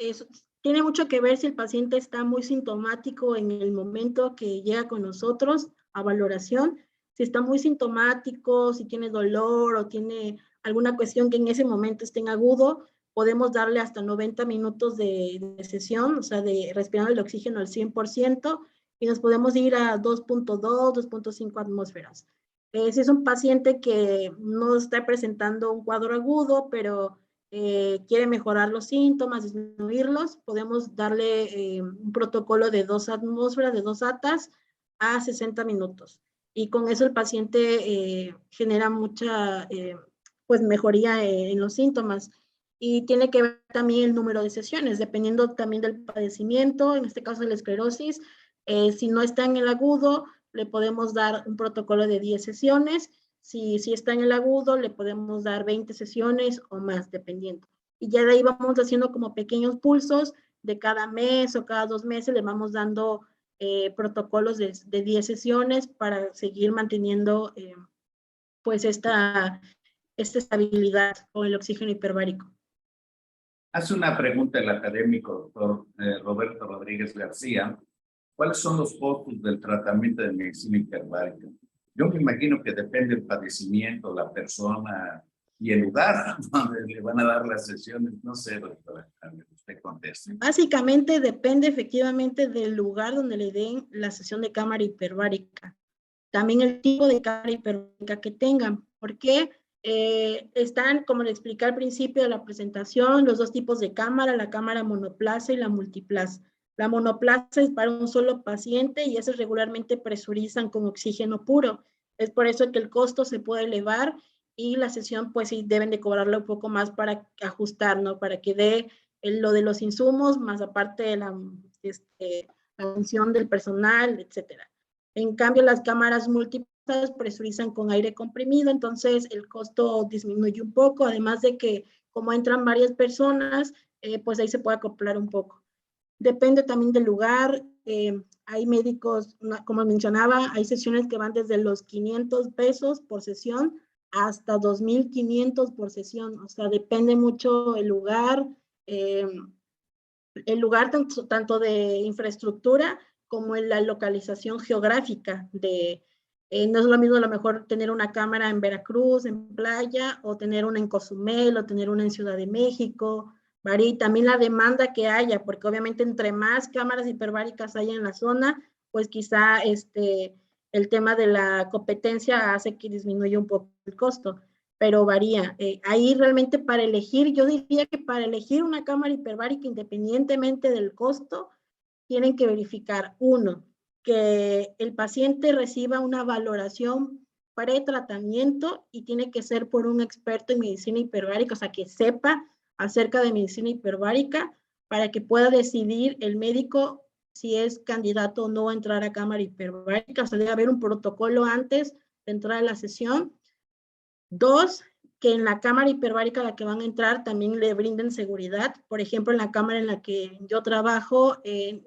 tiene mucho que ver si el paciente está muy sintomático en el momento que llega con nosotros a valoración. Si está muy sintomático, si tiene dolor o tiene alguna cuestión que en ese momento esté en agudo, podemos darle hasta 90 minutos de sesión, o sea, de respirando el oxígeno al 100%, y nos podemos ir a 2.2, 2.5 atmósferas. Si es un paciente que no está presentando un cuadro agudo, pero quiere mejorar los síntomas, disminuirlos, podemos darle un protocolo de 2 atmósferas, de 2 atas a 60 minutos. Y con eso el paciente genera mucha pues mejoría en los síntomas. Y tiene que ver también el número de sesiones, dependiendo también del padecimiento, en este caso de la esclerosis. Si no está en el agudo, le podemos dar un protocolo de 10 sesiones. Si está en el agudo, le podemos dar 20 sesiones o más, dependiendo. Y ya de ahí vamos haciendo como pequeños pulsos de cada mes o cada 2 meses, le vamos dando protocolos de 10 sesiones para seguir manteniendo pues esta estabilidad con el oxígeno hiperbárico. Hace una pregunta el académico doctor Roberto Rodríguez García. ¿Cuáles son los costos del tratamiento de medicina hiperbárica? Yo me imagino que depende del padecimiento, la persona y el lugar donde le van a dar las sesiones. No sé, doctora, usted conteste. Básicamente depende efectivamente del lugar donde le den la sesión de cámara hiperbárica. También el tipo de cámara hiperbárica que tengan. ¿Por qué? Están, como le expliqué al principio de la presentación, los dos tipos de cámara, la cámara monoplaza y la multiplaza. La monoplaza es para un solo paciente y esas regularmente presurizan con oxígeno puro. Es por eso que el costo se puede elevar y la sesión, pues sí, deben de cobrarle un poco más para ajustar, ¿no? Para que dé lo de los insumos, más aparte de la atención del personal, etcétera. En cambio, las cámaras múltiples presurizan con aire comprimido, entonces el costo disminuye un poco, además de que como entran varias personas, pues ahí se puede acoplar un poco. Depende también del lugar, hay médicos, como mencionaba, hay sesiones que van desde los 500 pesos por sesión hasta 2,500 por sesión, o sea, depende mucho el lugar tanto de infraestructura como en la localización geográfica no es lo mismo a lo mejor tener una cámara en Veracruz, en playa, o tener una en Cozumel, o tener una en Ciudad de México, varía, y también la demanda que haya, porque obviamente entre más cámaras hiperbáricas haya en la zona, pues quizá el tema de la competencia hace que disminuya un poco el costo, pero varía. Ahí realmente para elegir, yo diría que para elegir una cámara hiperbárica, independientemente del costo, tienen que verificar, uno, que el paciente reciba una valoración pre-tratamiento y tiene que ser por un experto en medicina hiperbárica, o sea, que sepa acerca de medicina hiperbárica para que pueda decidir el médico si es candidato o no a entrar a cámara hiperbárica, o sea, debe haber un protocolo antes de entrar a la sesión. Dos, que en la cámara hiperbárica a la que van a entrar también le brinden seguridad. Por ejemplo, en la cámara en la que yo trabajo,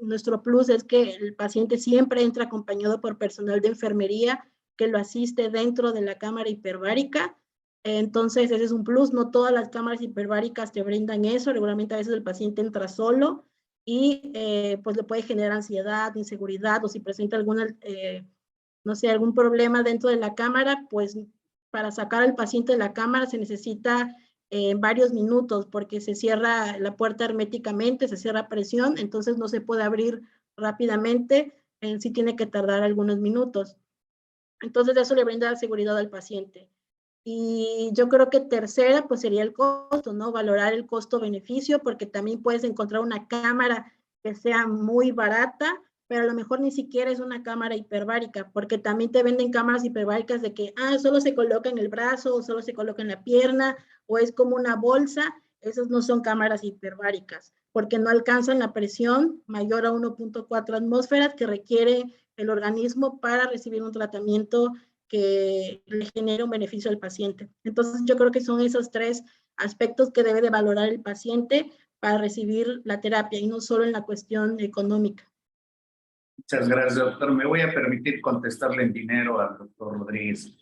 nuestro plus es que el paciente siempre entra acompañado por personal de enfermería que lo asiste dentro de la cámara hiperbárica. Entonces, ese es un plus. No todas las cámaras hiperbáricas te brindan eso. Regularmente a veces el paciente entra solo y pues le puede generar ansiedad, inseguridad, o si presenta alguna, no sé, algún problema dentro de la cámara, pues para sacar al paciente de la cámara se necesita varios minutos porque se cierra la puerta herméticamente, se cierra a presión, entonces no se puede abrir rápidamente, sí tiene que tardar algunos minutos. Entonces eso le brinda seguridad al paciente. Y yo creo que tercera, pues sería el costo, ¿no? Valorar el costo-beneficio, porque también puedes encontrar una cámara que sea muy barata, pero a lo mejor ni siquiera es una cámara hiperbárica, porque también te venden cámaras hiperbáricas de que, solo se coloca en el brazo, o solo se coloca en la pierna, o es como una bolsa. Esas no son cámaras hiperbáricas, porque no alcanzan la presión mayor a 1.4 atmósferas que requiere el organismo para recibir un tratamiento que le genere un beneficio al paciente. Entonces, yo creo que son esos tres aspectos que debe de valorar el paciente para recibir la terapia y no solo en la cuestión económica. Muchas gracias, doctor. Me voy a permitir contestarle en dinero al doctor Rodríguez.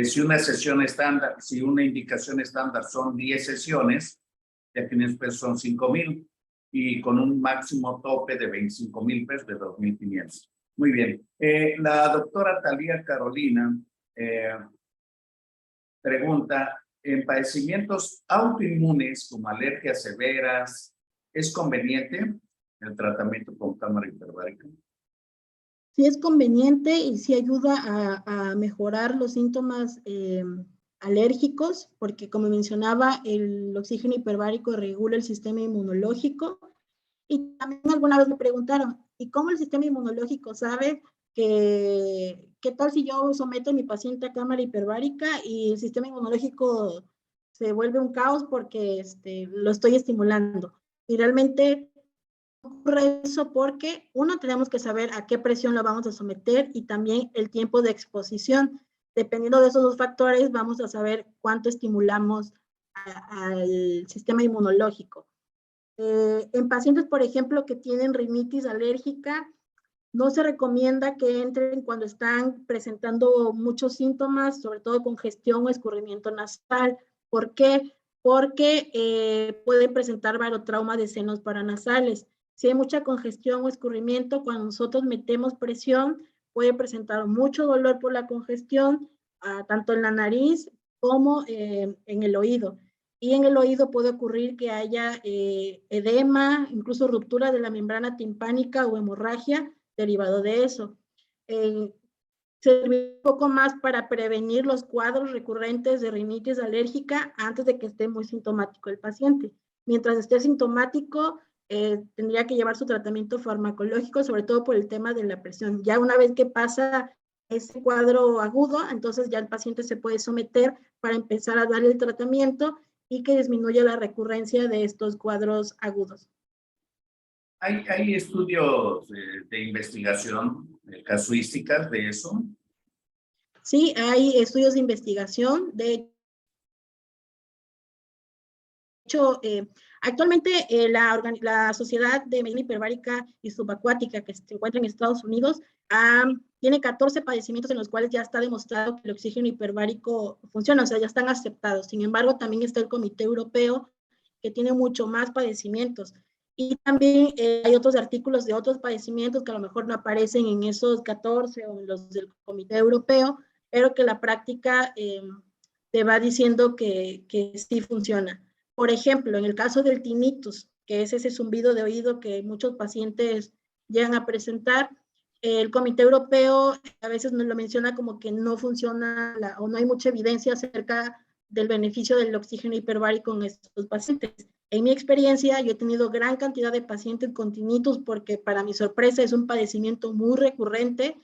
Si una sesión estándar, si una indicación estándar son 10 sesiones, ya que en pesos son 5,000 y con un máximo tope de 25,000 pesos, de 2,500. Muy bien. La doctora Talía Carolina pregunta, en padecimientos autoinmunes como alergias severas, ¿es conveniente el tratamiento con cámara hiperbárica? Sí es conveniente y sí ayuda a mejorar los síntomas alérgicos, porque como mencionaba, el oxígeno hiperbárico regula el sistema inmunológico. Y también alguna vez me preguntaron, ¿y cómo el sistema inmunológico sabe qué tal si yo someto a mi paciente a cámara hiperbárica y el sistema inmunológico se vuelve un caos porque lo estoy estimulando? Y realmente ocurre eso porque, uno, tenemos que saber a qué presión lo vamos a someter y también el tiempo de exposición. Dependiendo de esos dos factores, vamos a saber cuánto estimulamos al sistema inmunológico. En pacientes, por ejemplo, que tienen rinitis alérgica, no se recomienda que entren cuando están presentando muchos síntomas, sobre todo congestión o escurrimiento nasal. ¿Por qué? Porque pueden presentar barotrauma de senos paranasales. Si hay mucha congestión o escurrimiento, cuando nosotros metemos presión, puede presentar mucho dolor por la congestión, tanto en la nariz como en el oído. Y en el oído puede ocurrir que haya edema, incluso ruptura de la membrana timpánica o hemorragia derivado de eso. Se servir un poco más para prevenir los cuadros recurrentes de rinitis alérgica antes de que esté muy sintomático el paciente. Mientras esté sintomático, tendría que llevar su tratamiento farmacológico, sobre todo por el tema de la presión. Ya una vez que pasa ese cuadro agudo, entonces ya el paciente se puede someter para empezar a darle el tratamiento y que disminuya la recurrencia de estos cuadros agudos. ¿Hay estudios de investigación, casuísticas de eso? Sí, hay estudios de investigación. De hecho, actualmente la Sociedad de Medicina Hiperbárica y Subacuática, que se encuentra en Estados Unidos, tiene 14 padecimientos en los cuales ya está demostrado que el oxígeno hiperbárico funciona, o sea, ya están aceptados. Sin embargo, también está el Comité Europeo, que tiene mucho más padecimientos. Y también hay otros artículos de otros padecimientos que a lo mejor no aparecen en esos 14 o en los del Comité Europeo, pero que la práctica te va diciendo que sí funciona. Por ejemplo, en el caso del tinnitus, que es ese zumbido de oído que muchos pacientes llegan a presentar, el Comité Europeo a veces nos lo menciona como que no funciona o no hay mucha evidencia acerca del beneficio del oxígeno hiperbárico en estos pacientes. En mi experiencia, yo he tenido gran cantidad de pacientes con tinnitus porque para mi sorpresa es un padecimiento muy recurrente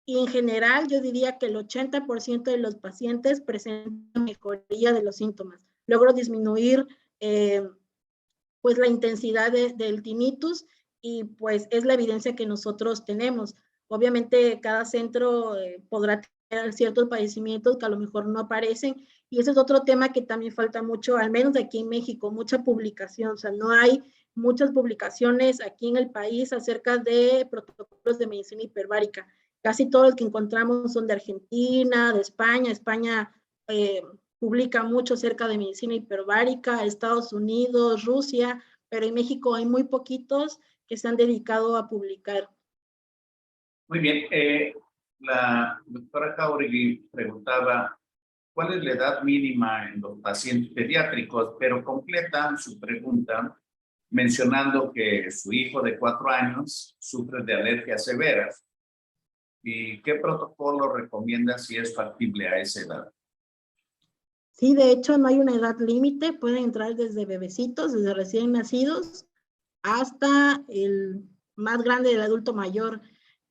y en general yo diría que el 80% de los pacientes presentan mejoría de los síntomas. Logro disminuir pues la intensidad del tinnitus y pues es la evidencia que nosotros tenemos. Obviamente cada centro podrá tener ciertos padecimientos que a lo mejor no aparecen y ese es otro tema que también falta mucho, al menos aquí en México, mucha publicación, o sea, no hay muchas publicaciones aquí en el país acerca de protocolos de medicina hiperbárica. Casi todos los que encontramos son de Argentina, de España. España publica mucho acerca de medicina hiperbárica, Estados Unidos, Rusia, pero en México hay muy poquitos que se han dedicado a publicar. Muy bien. La doctora Jauregui preguntaba cuál es la edad mínima en los pacientes pediátricos, pero completa su pregunta mencionando que su hijo de 4 años sufre de alergias severas. ¿Y qué protocolo recomienda si es factible a esa edad? Sí, de hecho no hay una edad límite, pueden entrar desde bebecitos, desde recién nacidos, hasta el más grande del adulto mayor.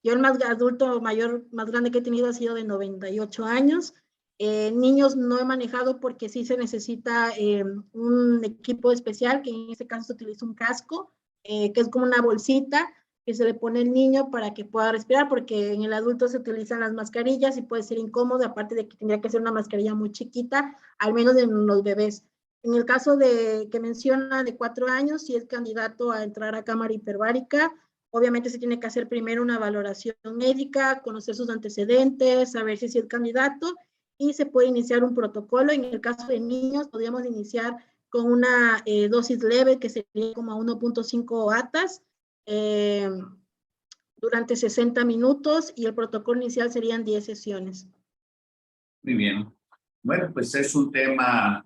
Yo el más adulto mayor, más grande que he tenido ha sido de 98 años. Niños no he manejado porque sí se necesita un equipo especial, que en este caso se utiliza un casco, que es como una bolsita que se le pone al niño para que pueda respirar, porque en el adulto se utilizan las mascarillas y puede ser incómodo, aparte de que tendría que ser una mascarilla muy chiquita, al menos en los bebés. En el caso de que menciona de 4 años, si es candidato a entrar a cámara hiperbárica, obviamente se tiene que hacer primero una valoración médica, conocer sus antecedentes, saber si es candidato y se puede iniciar un protocolo. En el caso de niños, podríamos iniciar con una dosis leve que sería como 1.5 atas durante 60 minutos y el protocolo inicial serían 10 sesiones. Muy bien. Bueno, pues es un tema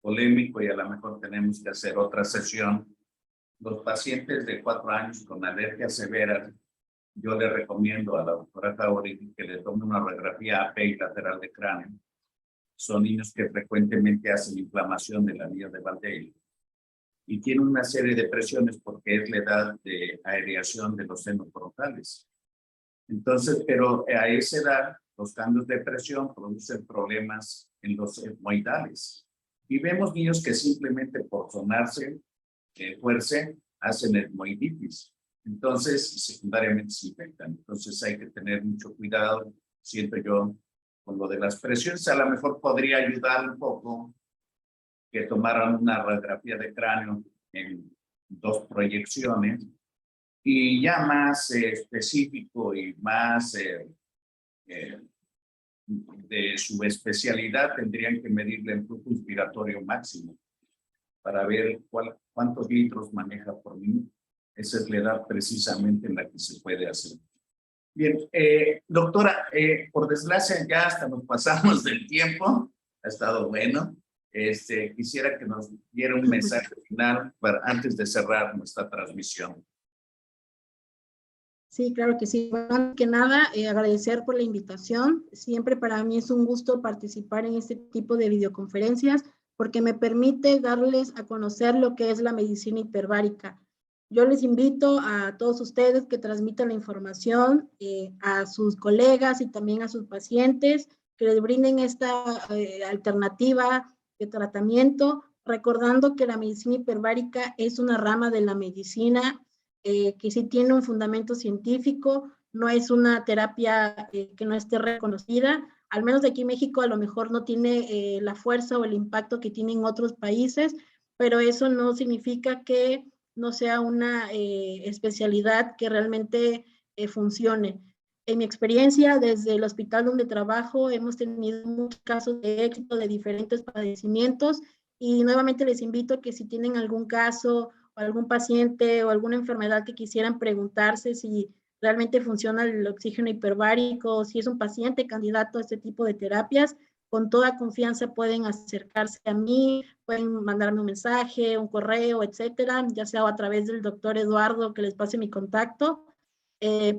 polémico y a lo mejor tenemos que hacer otra sesión. Los pacientes de 4 años con alergias severas, yo le recomiendo a la doctora Jauregui que le tome una radiografía AP y lateral de cráneo. Son niños que frecuentemente hacen inflamación de la vía de Valdelli y tienen una serie de presiones porque es la edad de aireación de los senos frontales. Entonces, pero a esa edad, los cambios de presión producen problemas en los etmoidales. Y vemos niños que simplemente por sonarse, fuerce, hacen etmoiditis. Entonces, secundariamente se infectan. Entonces, hay que tener mucho cuidado, siento yo, con lo de las presiones. A lo mejor podría ayudar un poco que tomaran una radiografía de cráneo en 2 proyecciones y ya más específico y más de su especialidad tendrían que medirle el flujo inspiratorio máximo para ver cuántos litros maneja por minuto. Esa es la edad precisamente en la que se puede hacer. Bien, doctora, por desgracia ya hasta nos pasamos del tiempo, ha estado bueno. Quisiera que nos diera un mensaje final antes de cerrar nuestra transmisión. Sí, claro que sí. Bueno, antes que nada, agradecer por la invitación. Siempre para mí es un gusto participar en este tipo de videoconferencias porque me permite darles a conocer lo que es la medicina hiperbárica. Yo les invito a todos ustedes que transmitan la información a sus colegas y también a sus pacientes, que les brinden esta alternativa de tratamiento, recordando que la medicina hiperbárica es una rama de la medicina que sí tiene un fundamento científico, no es una terapia que no esté reconocida, al menos de aquí en México a lo mejor no tiene la fuerza o el impacto que tiene en otros países, pero eso no significa que no sea una especialidad que realmente funcione. En mi experiencia, desde el hospital donde trabajo, hemos tenido muchos casos de éxito de diferentes padecimientos y nuevamente les invito a que si tienen algún caso o algún paciente o alguna enfermedad que quisieran preguntarse si realmente funciona el oxígeno hiperbárico, si es un paciente candidato a este tipo de terapias, con toda confianza pueden acercarse a mí, pueden mandarme un mensaje, un correo, etcétera, ya sea a través del doctor Eduardo, que les pase mi contacto,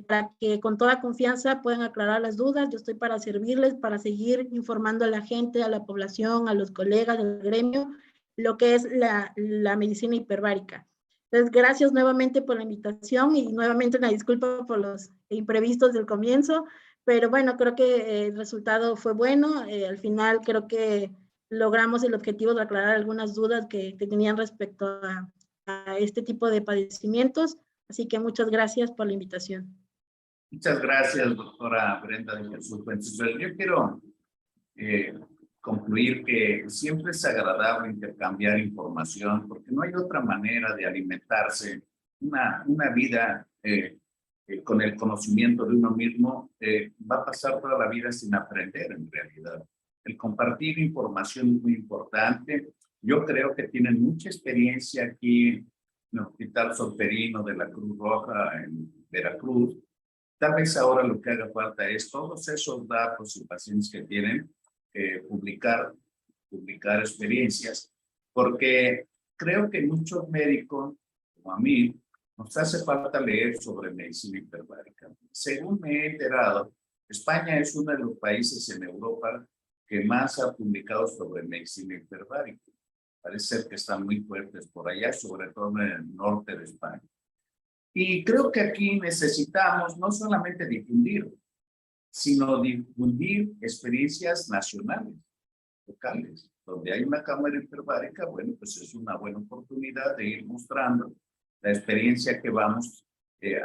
para que con toda confianza puedan aclarar las dudas. Yo estoy para servirles, para seguir informando a la gente, a la población, a los colegas del gremio, lo que es la medicina hiperbárica. Entonces, gracias nuevamente por la invitación y nuevamente una disculpa por los imprevistos del comienzo, pero bueno, creo que el resultado fue bueno. Al final creo que logramos el objetivo de aclarar algunas dudas que tenían respecto a este tipo de padecimientos. Así que muchas gracias por la invitación. Muchas gracias, doctora Brenda de Jesús Fuentes. Yo quiero concluir que siempre es agradable intercambiar información porque no hay otra manera de alimentarse una vida con el conocimiento de uno mismo. Va a pasar toda la vida sin aprender en realidad. El compartir información es muy importante. Yo creo que tienen mucha experiencia aquí en el Hospital Solferino de la Cruz Roja en Veracruz. Tal vez ahora lo que haga falta es todos esos datos y pacientes que tienen, publicar experiencias, porque creo que muchos médicos, como a mí, nos hace falta leer sobre medicina hiperbárica. Según me he enterado, España es uno de los países en Europa que más ha publicado sobre medicina hiperbárica. Parece ser que están muy fuertes por allá, sobre todo en el norte de España. Y creo que aquí necesitamos no solamente difundir, sino difundir experiencias nacionales, locales, donde hay una cámara hiperbárica. Bueno, pues es una buena oportunidad de ir mostrando la experiencia que vamos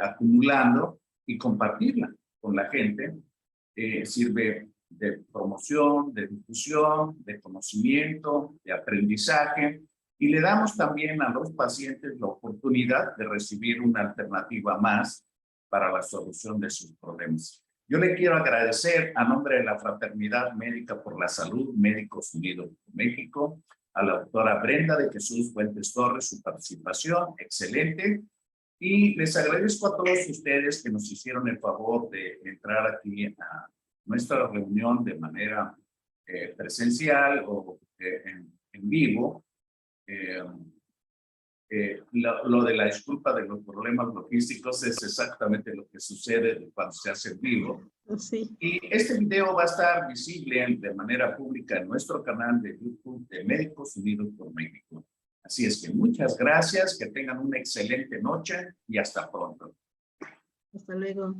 acumulando y compartirla con la gente. Sirve de promoción, de difusión, de conocimiento, de aprendizaje. Y le damos también a los pacientes la oportunidad de recibir una alternativa más para la solución de sus problemas. Yo le quiero agradecer a nombre de la Fraternidad Médica por la Salud, Médicos Unidos por México, a la doctora Brenda de Jesús Fuentes Torres, su participación, excelente. Y les agradezco a todos ustedes que nos hicieron el favor de entrar aquí a nuestra reunión de manera presencial o en vivo. Lo de la disculpa de los problemas logísticos es exactamente lo que sucede cuando se hace en vivo. Sí. Y este video va a estar visible de manera pública en nuestro canal de YouTube de Médicos Unidos por México. Así es que muchas gracias, que tengan una excelente noche y hasta pronto. Hasta luego.